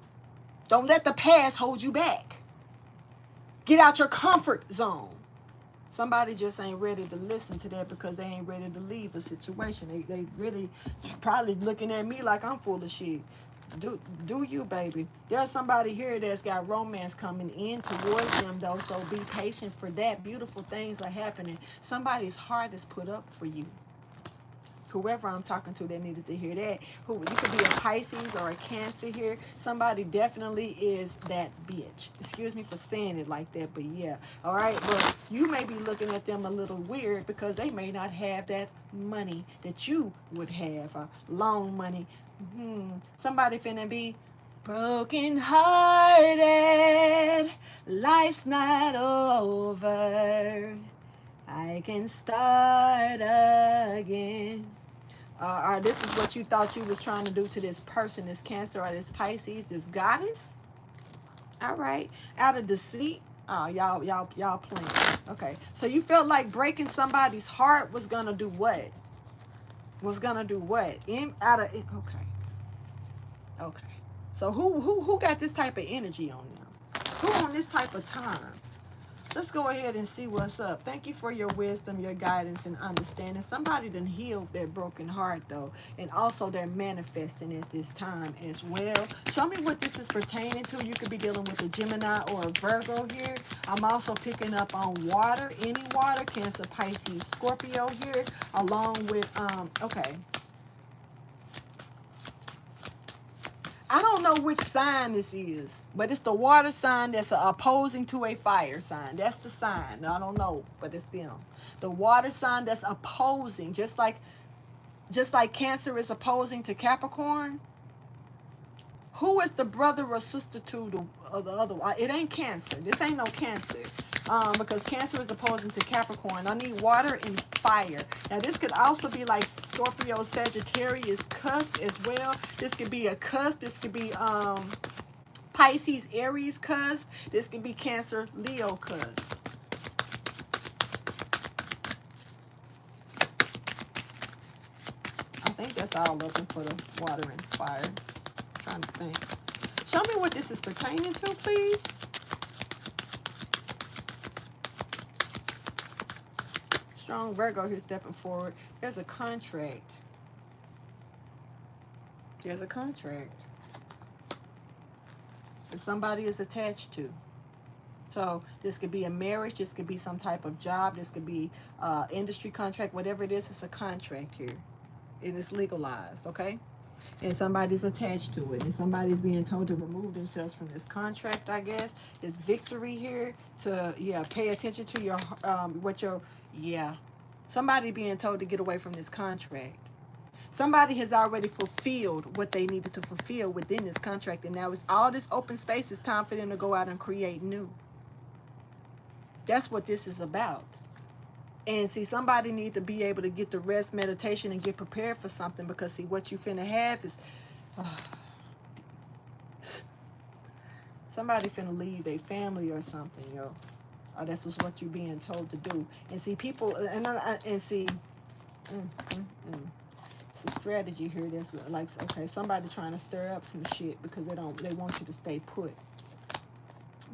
Don't let the past hold you back. Get out your comfort zone. Somebody just ain't ready to listen to that because they ain't ready to leave a situation. They really probably looking at me like I'm full of shit. Do you, baby. There's somebody here that's got romance coming in towards them, though, so be patient for that. Beautiful things are happening. Somebody's heart is put up for you. Whoever I'm talking to that needed to hear that. Who you could be a Pisces or a Cancer here. Somebody definitely is that bitch. Excuse me for saying it like that, but yeah. All right, but you may be looking at them a little weird because they may not have that money that you would have, loan money. Somebody finna be broken hearted. Life's not over. I can start again. Or this is what you thought you was trying to do to this person, this Cancer or this Pisces, this goddess. All right, out of deceit. Oh, y'all playing. Okay, so you felt like breaking somebody's heart was gonna do what? Was gonna do what? Okay. So who got this type of energy on them? Who on this type of time? Let's go ahead and see what's up. Thank you for your wisdom, your guidance, and understanding. Somebody done healed their broken heart, though. And also they're manifesting at this time as well. Show me what this is pertaining to. You could be dealing with a Gemini or a Virgo here. I'm also picking up on water. Any water. Cancer, Pisces, Scorpio here. Along with, okay. I don't know which sign this is, but it's the water sign that's opposing to a fire sign. That's the sign. I don't know, but it's them. The water sign that's opposing, just like Cancer is opposing to Capricorn. Who is the brother or sister to the other one? It ain't Cancer. This ain't no Cancer. Because Cancer is opposing to Capricorn. I need water and fire. Now, this could also be like Scorpio, Sagittarius, cusp as well. This could be a cusp. This could be Pisces, Aries cusp. This could be Cancer, Leo cusp. I think that's all looking for the water and fire. I'm trying to think. Show me what this is pertaining to, please. Strong Virgo here stepping forward. There's a contract. There's a contract that somebody is attached to. So this could be a marriage. This could be some type of job. This could be industry contract. Whatever it is, it's a contract here. It is legalized, okay? And somebody's attached to it. And somebody's being told to remove themselves from this contract, I guess. This victory here to, yeah, pay attention to your, somebody being told to get away from this contract. Somebody has already fulfilled what they needed to fulfill within this contract. And now it's all this open space. It's time for them to go out and create new. That's what this is about. And see, somebody need to be able to get the rest, meditation, and get prepared for something. Because see, what you finna have is... somebody finna leave their family or something, yo. Or that's just what you're being told to do. And see, people... It's a strategy here that's like, okay, somebody trying to stir up some shit because they want you to stay put.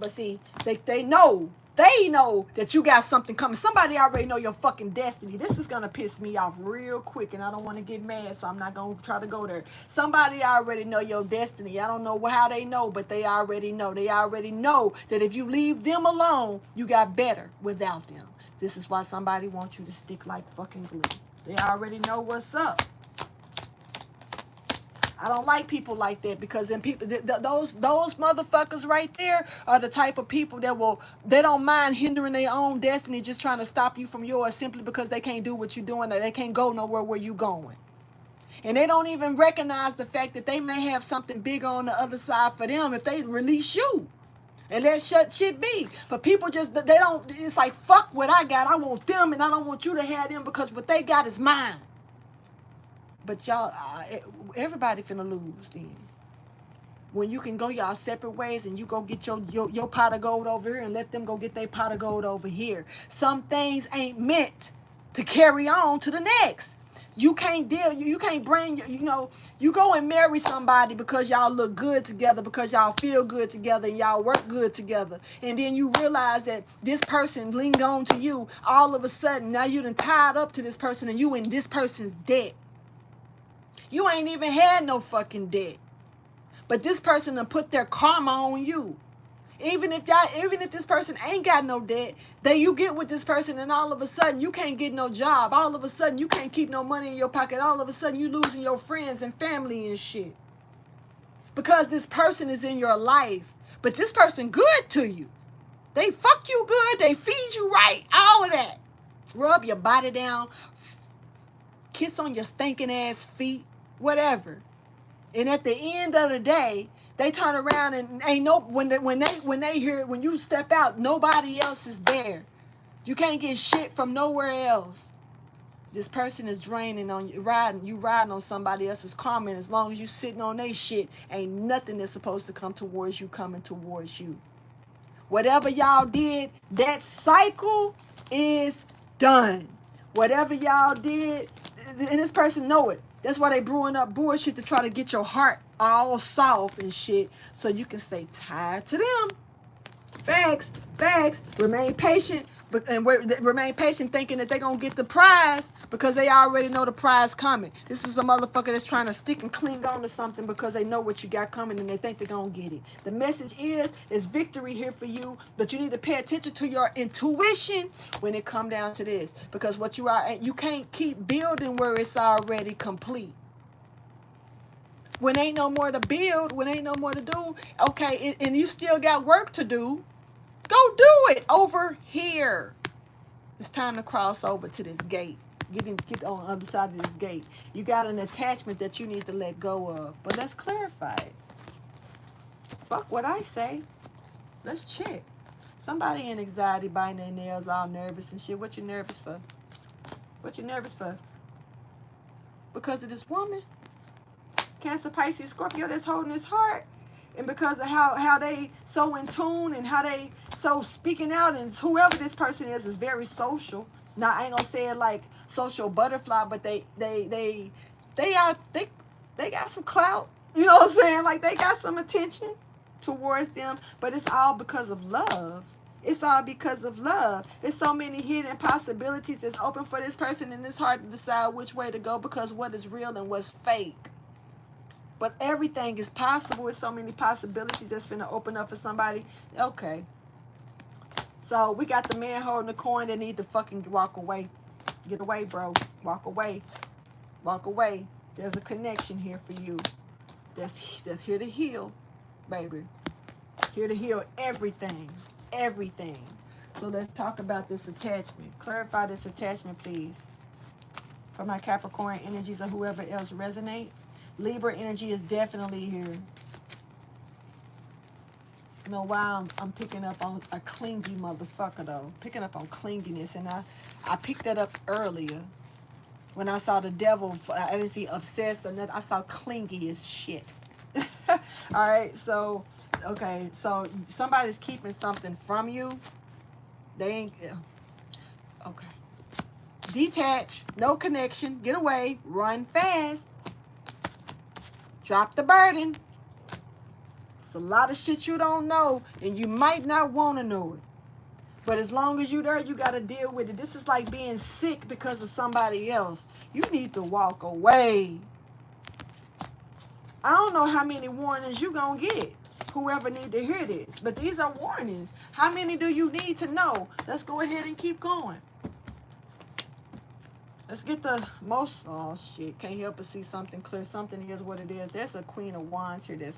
But see, they know that you got something coming. Somebody already know your fucking destiny. This is gonna piss me off real quick, and I don't want to get mad, so I'm not gonna try to go there. Somebody already know your destiny. I don't know how they know, but they already know. They already know that if you leave them alone, you got better without them. This is why somebody wants you to stick like fucking glue. They already know what's up. I don't like people like that, because then people, those motherfuckers right there are the type of people that they don't mind hindering their own destiny, just trying to stop you from yours simply because they can't do what you're doing, or they can't go nowhere where you're going. And they don't even recognize the fact that they may have something bigger on the other side for them if they release you. And let shit be. But people just, they don't, it's like, fuck what I got. I want them, and I don't want you to have them, because what they got is mine. But y'all, everybody finna lose then. When you can go y'all separate ways, and you go get your pot of gold over here and let them go get their pot of gold over here. Some things ain't meant to carry on to the next. You can't deal, you can't bring, you go and marry somebody because y'all look good together, because y'all feel good together, and y'all work good together. And then you realize that this person leaned on to you. All of a sudden, now you done tied up to this person, and you in this person's debt. You ain't even had no fucking debt. But this person will put their karma on you. Even if this person ain't got no debt, then you get with this person and all of a sudden you can't get no job. All of a sudden you can't keep no money in your pocket. All of a sudden you losing your friends and family and shit. Because this person is in your life. But this person good to you. They fuck you good. They feed you right. All of that. Rub your body down. Kiss on your stinking ass feet. Whatever. And at the end of the day, they turn around and ain't no when they hear when you step out, nobody else is there. You can't get shit from nowhere else. This person is draining on you, riding on somebody else's karma. And as long as you sitting on their shit, ain't nothing that's supposed to come towards you coming towards you. Whatever y'all did, that cycle is done. Whatever y'all did, and this person know it. That's why they brewing up bullshit to try to get your heart all soft and shit so you can stay tied to them. Facts. Remain patient, remain patient thinking that they're going to get the prize because they already know the prize coming. This is a motherfucker that's trying to stick and cling on to something because they know what you got coming and they think they're going to get it. The message is victory here for you, but you need to pay attention to your intuition when it come down to this, because you can't keep building where it's already complete. When ain't no more to build, when ain't no more to do, okay, and you still got work to do, go do it over here. It's time to cross over to this gate. Get on the other side of this gate. You got an attachment that you need to let go of. But let's clarify it. Fuck what I say. Let's check. Somebody in anxiety, biting their nails, all nervous and shit. What you nervous for? What you nervous for? Because of this woman? Cancer, Pisces, Scorpio that's holding his heart, and because of how they so in tune and how they so speaking out, and whoever this person is very social. Now I ain't gonna say it like social butterfly, but they got some clout. You know what I'm saying? Like they got some attention towards them, but it's all because of love. It's all because of love. There's so many hidden possibilities that's open for this person, and it's hard to decide which way to go because what is real and what's fake. But everything is possible. With so many possibilities that's finna open up for somebody. Okay. So we got the man holding the coin that need to fucking walk away. Get away, bro. Walk away. Walk away. There's a connection here for you. That's here to heal, baby. Here to heal everything. Everything. So let's talk about this attachment. Clarify this attachment, please. For my Capricorn energies or whoever else resonate. Libra energy is definitely here. You know why I'm picking up on a clingy motherfucker though. Picking up on clinginess, and I picked that up earlier. When I saw the devil, I didn't see obsessed or nothing. I saw clingy as shit. Alright, so okay, so somebody's keeping something from you. They ain't okay. Detach, no connection, get away, run fast. Drop the burden. It's a lot of shit you don't know, and you might not want to know it. But as long as you're there, you got to deal with it. This is like being sick because of somebody else. You need to walk away. I don't know how many warnings you going to get, whoever need to hear this. But these are warnings. How many do you need to know? Let's go ahead and keep going. Let's get the most, oh shit, can't help but see something clear. Something is what it is. There's a Queen of Wands here that's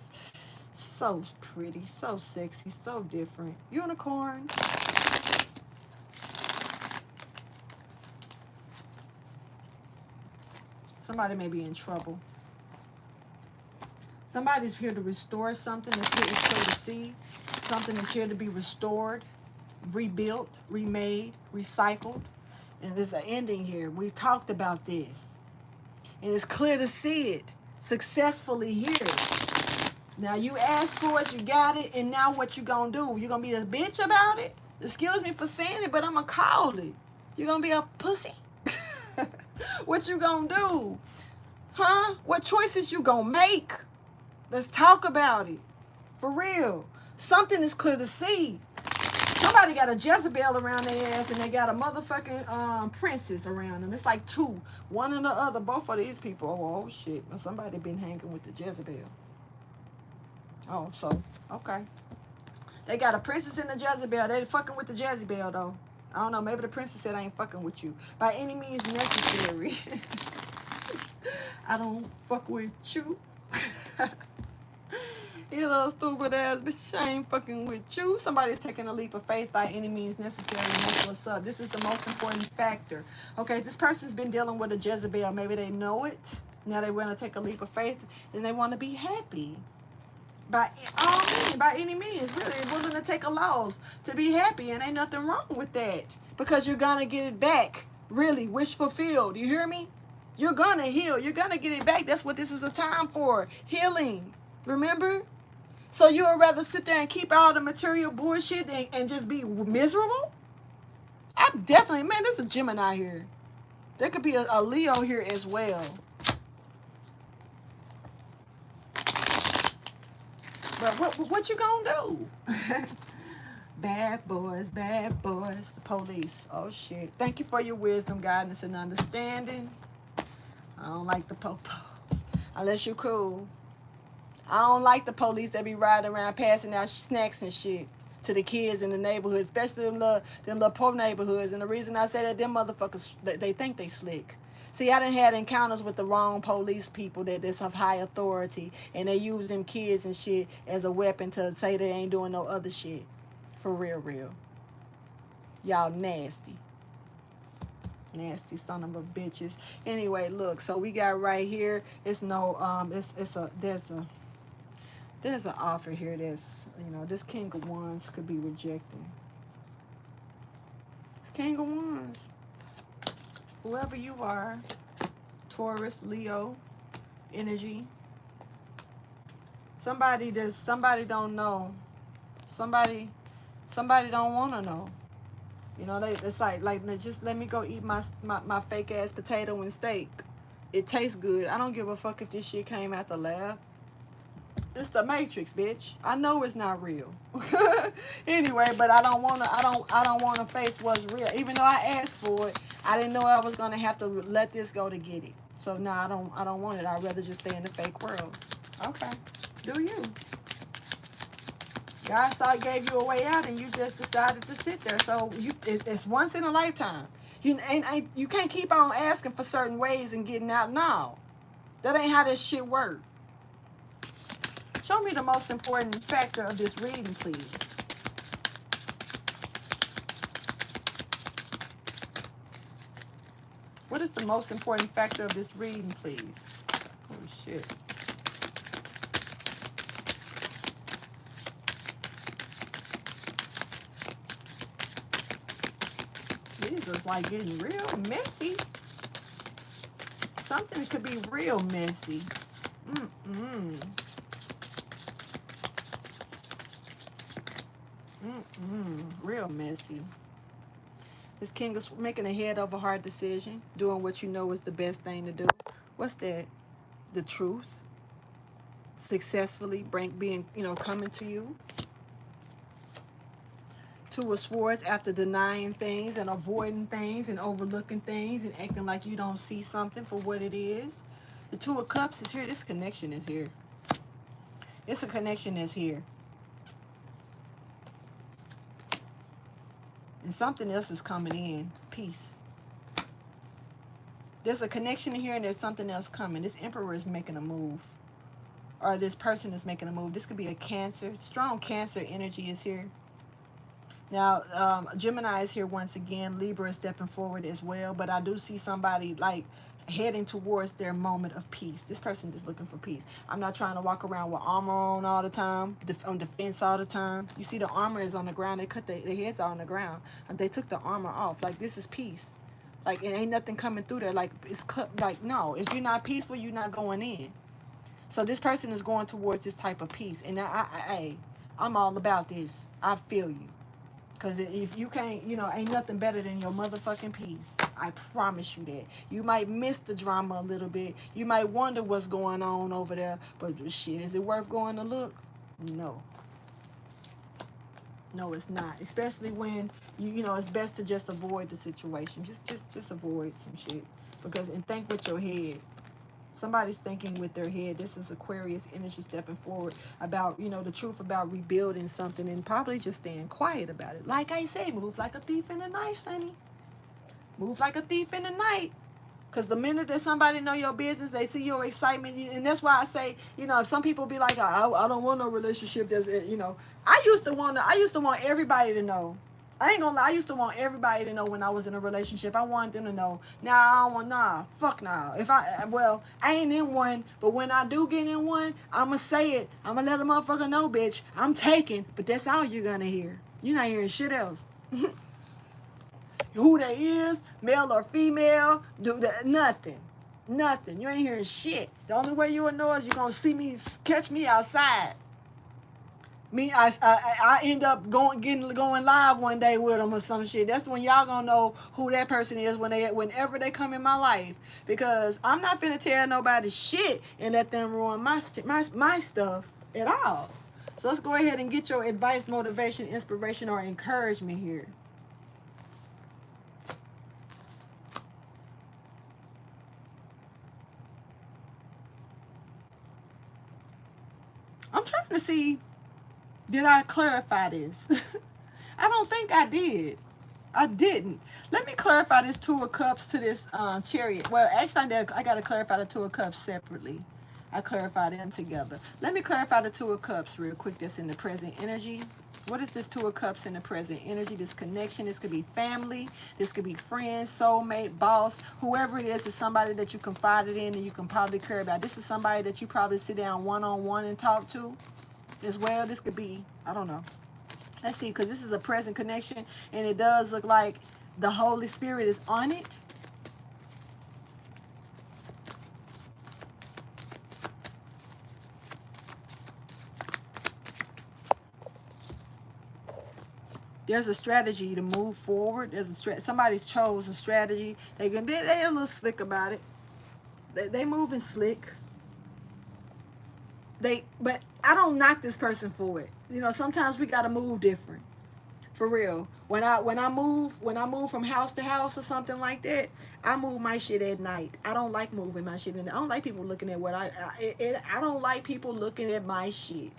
so pretty, so sexy, so different. Unicorn. Somebody may be in trouble. Somebody's here to restore something that's here to show to see. Something that's here to be restored, rebuilt, remade, recycled. And there's an ending here. We talked about this. And it's clear to see it successfully here. Now you asked for it, you got it, and now what you gonna do? You gonna be a bitch about it? Excuse me for saying it, but I'm gonna call it. You gonna be a pussy? What you gonna do? Huh? What choices you gonna make? Let's talk about it. For real. Something is clear to see. Somebody got a Jezebel around their ass, and they got a motherfucking princess around them. It's like two. One and the other. Both of these people. Oh, shit. Somebody been hanging with the Jezebel. Oh, so, okay. They got a princess and a Jezebel. They fucking with the Jezebel, though. I don't know. Maybe the princess said I ain't fucking with you. By any means necessary. I don't fuck with you. You little stupid ass bitch. I ain't fucking with you. Somebody's taking a leap of faith by any means necessary. And that's what's up. This is the most important factor. Okay, this person's been dealing with a Jezebel. Maybe they know it. Now they want to take a leap of faith. And they want to be happy. By all means, by any means, really, willing to take a loss to be happy, and ain't nothing wrong with that, because you're gonna get it back. Really, wish fulfilled. You hear me? You're gonna heal. You're gonna get it back. That's what this is a time for, healing. Remember? So you would rather sit there and keep all the material bullshit and just be miserable? I'm definitely, man. There's a Gemini here. There could be a Leo here as well. But what you gonna do? Bad boys, the police. Oh shit. Thank you for your wisdom, guidance, and understanding. I don't like the popo. Unless you're cool. I don't like the police that be riding around passing out snacks and shit to the kids in the neighborhood, especially them little poor neighborhoods. And the reason I say that, them motherfuckers, they think they slick. See, I done had encounters with the wrong police people that's of high authority, and they use them kids and shit as a weapon to say they ain't doing no other shit. For real. Y'all nasty. Nasty son of a bitches. Anyway, look, so we got right here, it's no, there's an offer here that's, this King of Wands could be rejecting. It's King of Wands. Whoever you are, Taurus, Leo, energy. Somebody don't know. Somebody don't want to know. It's like just let me go eat my fake ass potato and steak. It tastes good. I don't give a fuck if this shit came out the lab. It's the Matrix, bitch. I know it's not real. Anyway, but I don't wanna face what's real. Even though I asked for it, I didn't know I was gonna have to let this go to get it. So no, I don't want it. I'd rather just stay in the fake world. Okay. Do you? God gave you a way out, and you just decided to sit there. So it's once in a lifetime. You can't keep on asking for certain ways and getting out. No, that ain't how this shit works. Show me the most important factor of this reading, please. What is the most important factor of this reading, please? Oh, shit. This is like getting real messy. Something could be real messy. Real messy. This King is making a head over heart decision, doing what you know is the best thing to do. What's that? The truth. Successfully being, coming to you. Two of Swords, after denying things and avoiding things and overlooking things and acting like you don't see something for what it is. The Two of Cups is here. This connection is here. It's a connection that's here. And something else is coming in. Peace. There's a connection here, and there's something else coming. This Emperor is making a move. Or this person is making a move. This could be a Cancer. Strong Cancer energy is here. Now, Gemini is here once again. Libra is stepping forward as well. But I do see somebody, like, heading towards their moment of peace. This person is looking for peace. I'm not trying to walk around with armor on all the time, on defense all the time. You see the armor is on the ground. They cut their heads on the ground. And they took the armor off. Like, this is peace. Like, it ain't nothing coming through there. Like, it's like, no. If you're not peaceful, you're not going in. So this person is going towards this type of peace. And I'm all about this. I feel you. Because if you can't, ain't nothing better than your motherfucking peace. I promise you that. You might miss the drama a little bit. You might wonder what's going on over there. But shit, is it worth going to look? No. No, it's not. Especially when, it's best to just avoid the situation. Just avoid some shit. And think with your head. Somebody's thinking with their head. This is Aquarius energy stepping forward about, you know, the truth about rebuilding something and probably just staying quiet about it. Like I say, move like a thief in the night, honey. Move like a thief in the night. Because the minute that somebody know your business, they see your excitement. And that's why I say, you know, if some people be like, I don't want no relationship. That's, you know, I used to want everybody to know. I ain't gonna lie, I used to want everybody to know when I was in a relationship. I wanted them to know. Now I don't want, nah, fuck nah. If well, I ain't in one, but when I do get in one, I'ma say it. I'ma let a motherfucker know, bitch, I'm taken. But that's all you're gonna hear. You're not hearing shit else. Who they is, male or female, do that, nothing. Nothing. You ain't hearing shit. The only way you will know is you're gonna see me, catch me outside. Me, I end up going live one day with them or some shit. That's when y'all gonna know who that person is whenever they come in my life. Because I'm not finna tell nobody shit and let them ruin my stuff at all. So let's go ahead and get your advice, motivation, inspiration, or encouragement here. I'm trying to see, did I clarify this? I don't think I did. I didn't. Let me clarify this Two of Cups to this Chariot. Well, actually, I got to clarify the Two of Cups separately. I clarify them together. Let me clarify the Two of Cups real quick that's in the present energy. What is this Two of Cups in the present energy? This connection. This could be family. This could be friends, soulmate, boss. Whoever it is somebody that you confided in and you can probably care about. This is somebody that you probably sit down one-on-one and talk to as well. This could be, I don't know. Let's see, because this is a present connection and it does look like the Holy Spirit is on it. There's a strategy to move forward. There's a somebody's chose a strategy. They're a little slick about it. They moving slick. But I don't knock this person for it. You know, sometimes we gotta move different. For real. When I move from house to house or something like that, I move my shit at night. I don't like moving my shit. I don't like people looking at what I don't like people looking at my shit.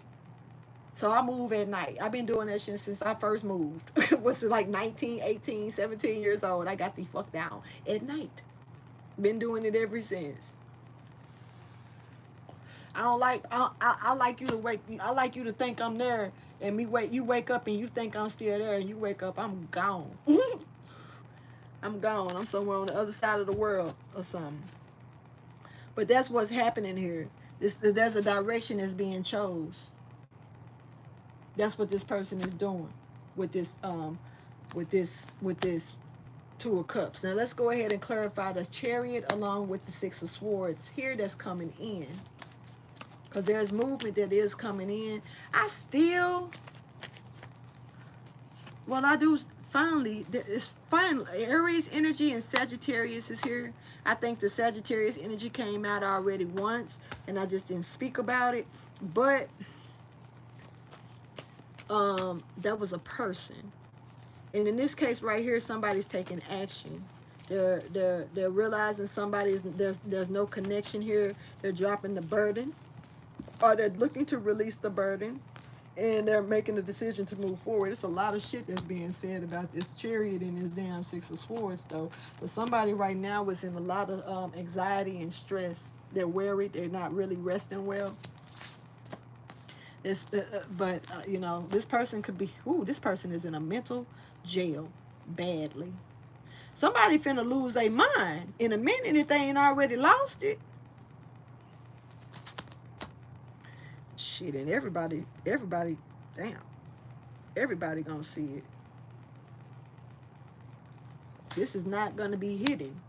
So I move at night. I've been doing that shit since I first moved. Was it like 19, 18, 17 years old? I got the fuck down at night. Been doing it ever since. I don't like, I like you to wake, I like you to think I'm there and you wake up and you think I'm still there and you wake up, I'm gone. I'm gone. I'm somewhere on the other side of the world or something. But that's what's happening here. There's a direction that's being chose. That's what this person is doing with this Two of Cups. Now let's go ahead and clarify the Chariot along with the Six of Swords here that's coming in. Because there's movement that is coming in. I do finally, it's finally, Aries energy and Sagittarius is here. I think the Sagittarius energy came out already once and I just didn't speak about it. But that was a person. And in this case right here, somebody's taking action. They're realizing there's no connection here. They're dropping the burden. Or they're looking to release the burden. And they're making a decision to move forward. There's a lot of shit that's being said about this Chariot and this damn Six of Swords though. But somebody right now is in a lot of anxiety and stress. They're worried. They're not really resting well. You know, this person could be, this person is in a mental jail badly. Somebody finna lose their mind in a minute if they ain't already lost it. Shit, and everybody, damn, everybody gonna see it. This is not gonna be hidden.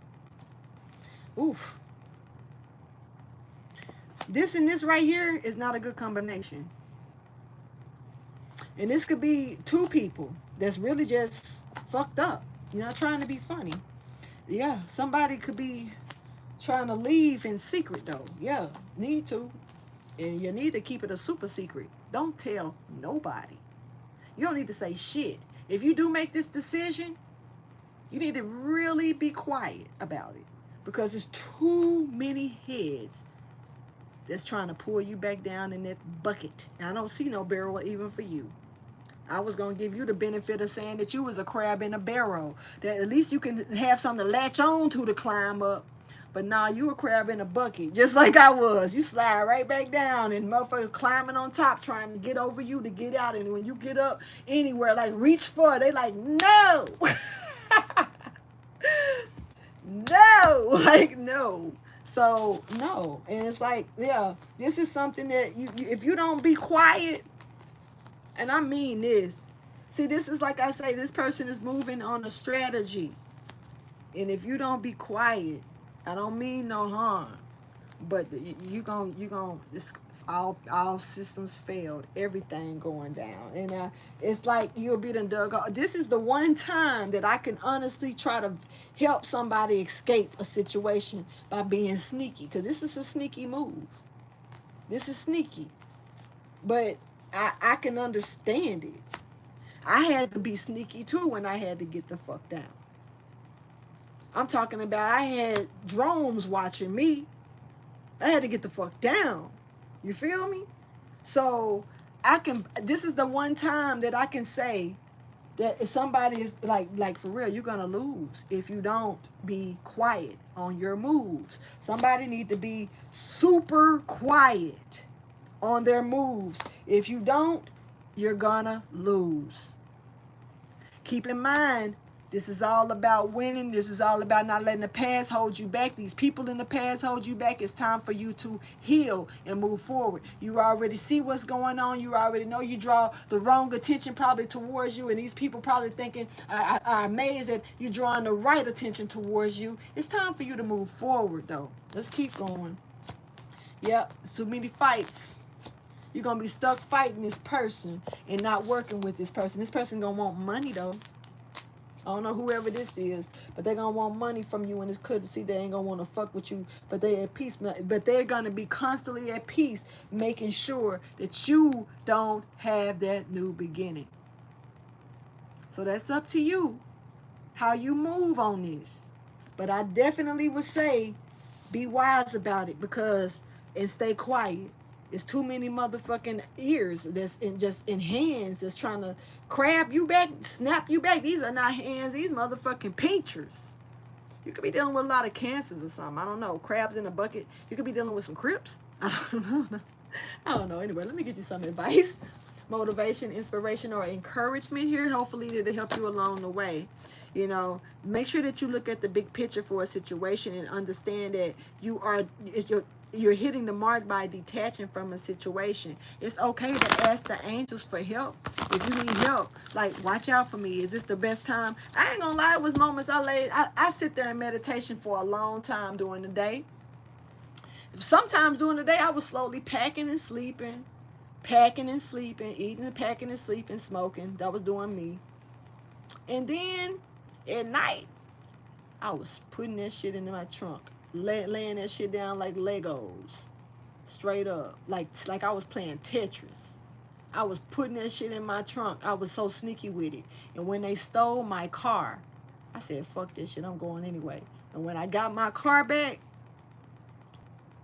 Oof. This and this right here is not a good combination. And this could be two people that's really just fucked up. You're not trying to be funny. Yeah, somebody could be trying to leave in secret though. Yeah, need to. And you need to keep it a super secret. Don't tell nobody. You don't need to say shit. If you do make this decision, you need to really be quiet about it. because it's too many heads that's trying to pull you back down in that bucket. And I don't see no barrel even for you. I was going to give you the benefit of saying that you was a crab in a barrel, that at least you can have something to latch on to climb up. But nah, you a crab in a bucket, just like I was. You slide right back down, and motherfuckers climbing on top trying to get over you to get out. And when you get up anywhere, like reach for it, they like, no. No, like no. So no. And it's like, yeah, this is something that you if you don't be quiet, and I mean this. See, this is like I say, this person is moving on a strategy. And if you don't be quiet, I don't mean no harm, but you gon' it's all systems failed, everything going down, and it's like you'll be done dug off. This is the one time that I can honestly try to help somebody escape a situation by being sneaky, because this is a sneaky move. This is sneaky, but I can understand it. I had to be sneaky too when I had to get the fuck down. I'm talking about I had drones watching me. I had to get the fuck down. You feel me? So this is the one time that I can say that if somebody is like for real, you're gonna lose if you don't be quiet on your moves. Somebody need to be super quiet on their moves. If you don't, you're gonna lose. Keep in mind, this is all about winning. This is all about not letting the past hold you back. These people in the past hold you back. It's time for you to heal and move forward. You already see what's going on. You already know you draw the wrong attention probably towards you. And these people probably thinking, are amazed that you're drawing the right attention towards you. It's time for you to move forward, though. Let's keep going. Yep, too many fights. You're going to be stuck fighting this person and not working with this person. This person going to want money, though. I don't know whoever this is, but they're going to want money from you, and it's good to see they ain't going to want to fuck with you, but they're at peace. But they're going to be constantly at peace, making sure that you don't have that new beginning. So that's up to you, how you move on this. But I definitely would say be wise about it, and stay quiet. It's too many motherfucking ears that's just in hands that's trying to crab you back, snap you back. These are not hands. These motherfucking pinchers. You could be dealing with a lot of cancers or something. I don't know. Crabs in a bucket. You could be dealing with some crips. I don't know. Anyway, let me get you some advice. Motivation, inspiration, or encouragement here. Hopefully it'll help you along the way. You know, make sure that you look at the big picture for a situation and understand that you're hitting the mark by detaching from a situation. It's okay to ask the angels for help. If you need help, like, watch out for me. Is this the best time? I ain't gonna lie, it was moments I sit there in meditation for a long time during the day. Sometimes during the day, I was slowly packing and sleeping, eating and packing and sleeping, smoking. That was doing me. And then at night, I was putting that shit into my trunk. Laying that shit down like Legos, straight up, like I was playing Tetris. I was putting that shit in my trunk. I was so sneaky with it. And when they stole my car, I said, fuck this shit, I'm going anyway. And when I got my car back,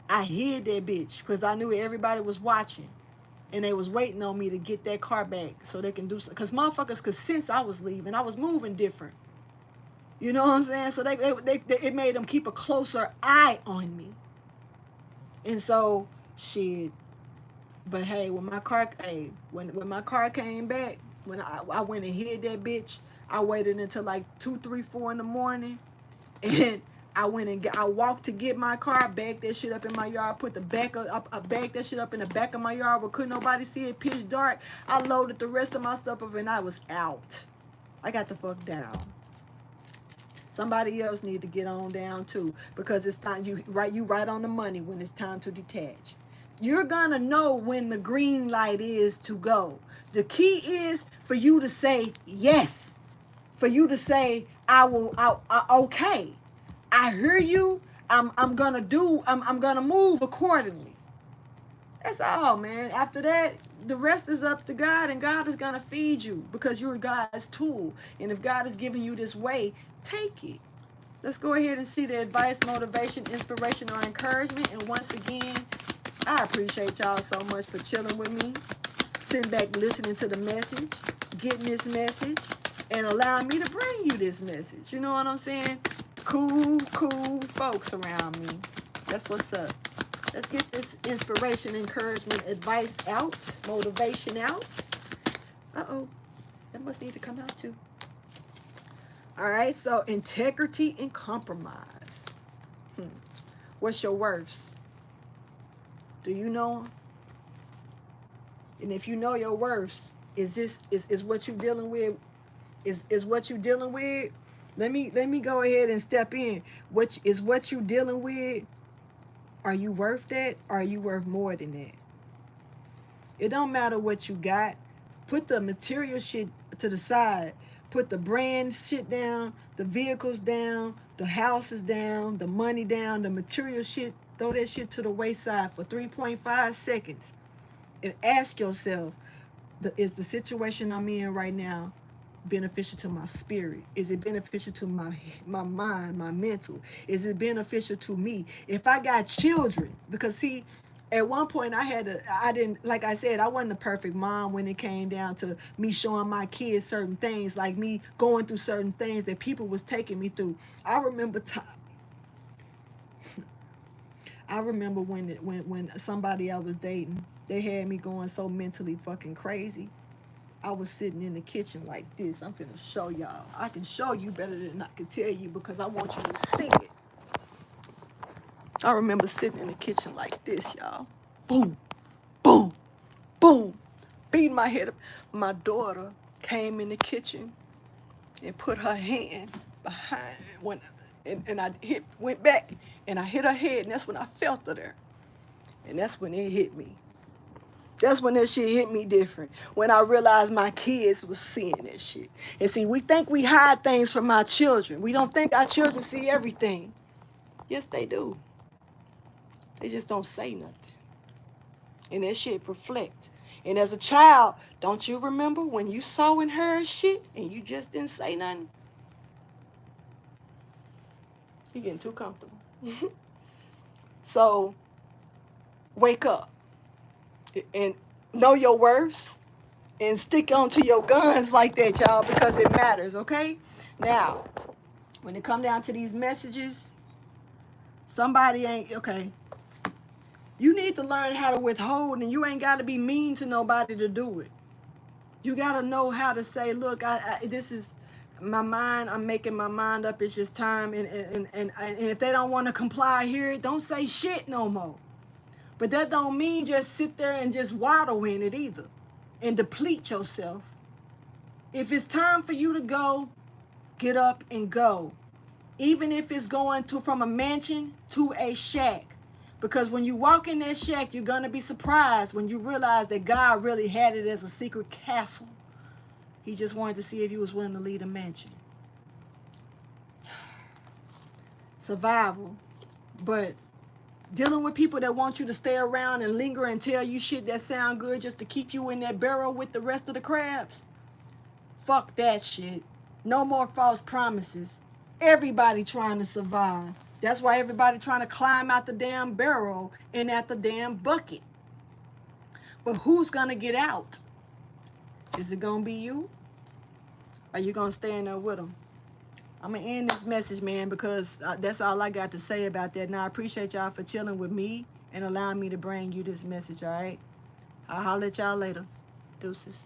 I hid that bitch because I knew everybody was watching. And they was waiting on me to get that car back so they can do something. Because motherfuckers could sense I was leaving. I was moving different. You know what I'm saying? So it made them keep a closer eye on me. And so, shit. But hey, when my car came back, when I went and hid that bitch, I waited until like 2, 3, 4 in the morning. And I walked to get my car, bagged that shit up in my yard, put the back up, bagged that shit up in the back of my yard where couldn't nobody see it, pitch dark. I loaded the rest of my stuff up and I was out. I got the fuck down. Somebody else need to get on down too, because it's time. You right on the money when it's time to detach. You're gonna know when the green light is to go. The key is for you to say yes, for you to say okay. I hear you. I'm gonna move accordingly. That's all, man. After that, the rest is up to God, and God is going to feed you because you're God's tool. And if God is giving you this way, take it. Let's go ahead and see the advice, motivation, inspiration, or encouragement. And once again, I appreciate y'all so much for chilling with me, sitting back, listening to the message, getting this message, and allowing me to bring you this message. You know what I'm saying? Cool, cool folks around me. That's what's up. Let's get this inspiration, encouragement, advice out, motivation out. Uh-oh, that must need to come out too. All right, so integrity and compromise. What's your worth? Do you know? And if you know your worth, is what you dealing with? Is what you dealing with? Let me go ahead and step in. What you dealing with? Are you worth that? Or are you worth more than that? It don't matter what you got. Put the material shit to the side. Put the brand shit down, the vehicles down, the houses down, the money down, the material shit. Throw that shit to the wayside for 3.5 seconds. And ask yourself, is the situation I'm in right now beneficial to my spirit? Is it beneficial to my mind, my mental? Is it beneficial to me? If I got children, because see, at one point I didn't, like I said, I wasn't the perfect mom when it came down to me showing my kids certain things, like me going through certain things that people was taking me through. I remember when somebody I was dating, they had me going so mentally fucking crazy. I was sitting in the kitchen like this. I'm finna show y'all. I can show you better than I can tell you because I want you to see it. I remember sitting in the kitchen like this, y'all. Boom, boom, boom. Beating my head up. My daughter came in the kitchen and put her hand behind and I went back and I hit her head, and that's when I felt her there. And that's when it hit me. That's when that shit hit me different. When I realized my kids was seeing that shit. And see, we think we hide things from our children. We don't think our children see everything. Yes, they do. They just don't say nothing. And that shit reflect. And as a child, don't you remember when you saw and heard shit and you just didn't say nothing? You're getting too comfortable. So, wake up. And know your worth. And stick onto your guns like that, y'all, because it matters, okay? Now, when it come down to these messages, somebody ain't, okay, you need to learn how to withhold, and you ain't got to be mean to nobody to do it. You got to know how to say, look, this is my mind. I'm making my mind up. It's just time. And if they don't want to comply here, don't say shit no more. But that don't mean just sit there and just waddle in it either and deplete yourself. If it's time for you to go, get up and go. Even if it's going from a mansion to a shack. Because when you walk in that shack, you're going to be surprised when you realize that God really had it as a secret castle. He just wanted to see if you was willing to leave a mansion. Survival. But dealing with people that want you to stay around and linger and tell you shit that sound good just to keep you in that barrel with the rest of the crabs. Fuck that shit. No more false promises. Everybody trying to survive. That's why everybody trying to climb out the damn barrel and at the damn bucket. But who's going to get out? Is it going to be you? Or you going to stay in there with them? I'm going to end this message, man, because that's all I got to say about that. Now, I appreciate y'all for chilling with me and allowing me to bring you this message, all right? I'll holler at y'all later. Deuces.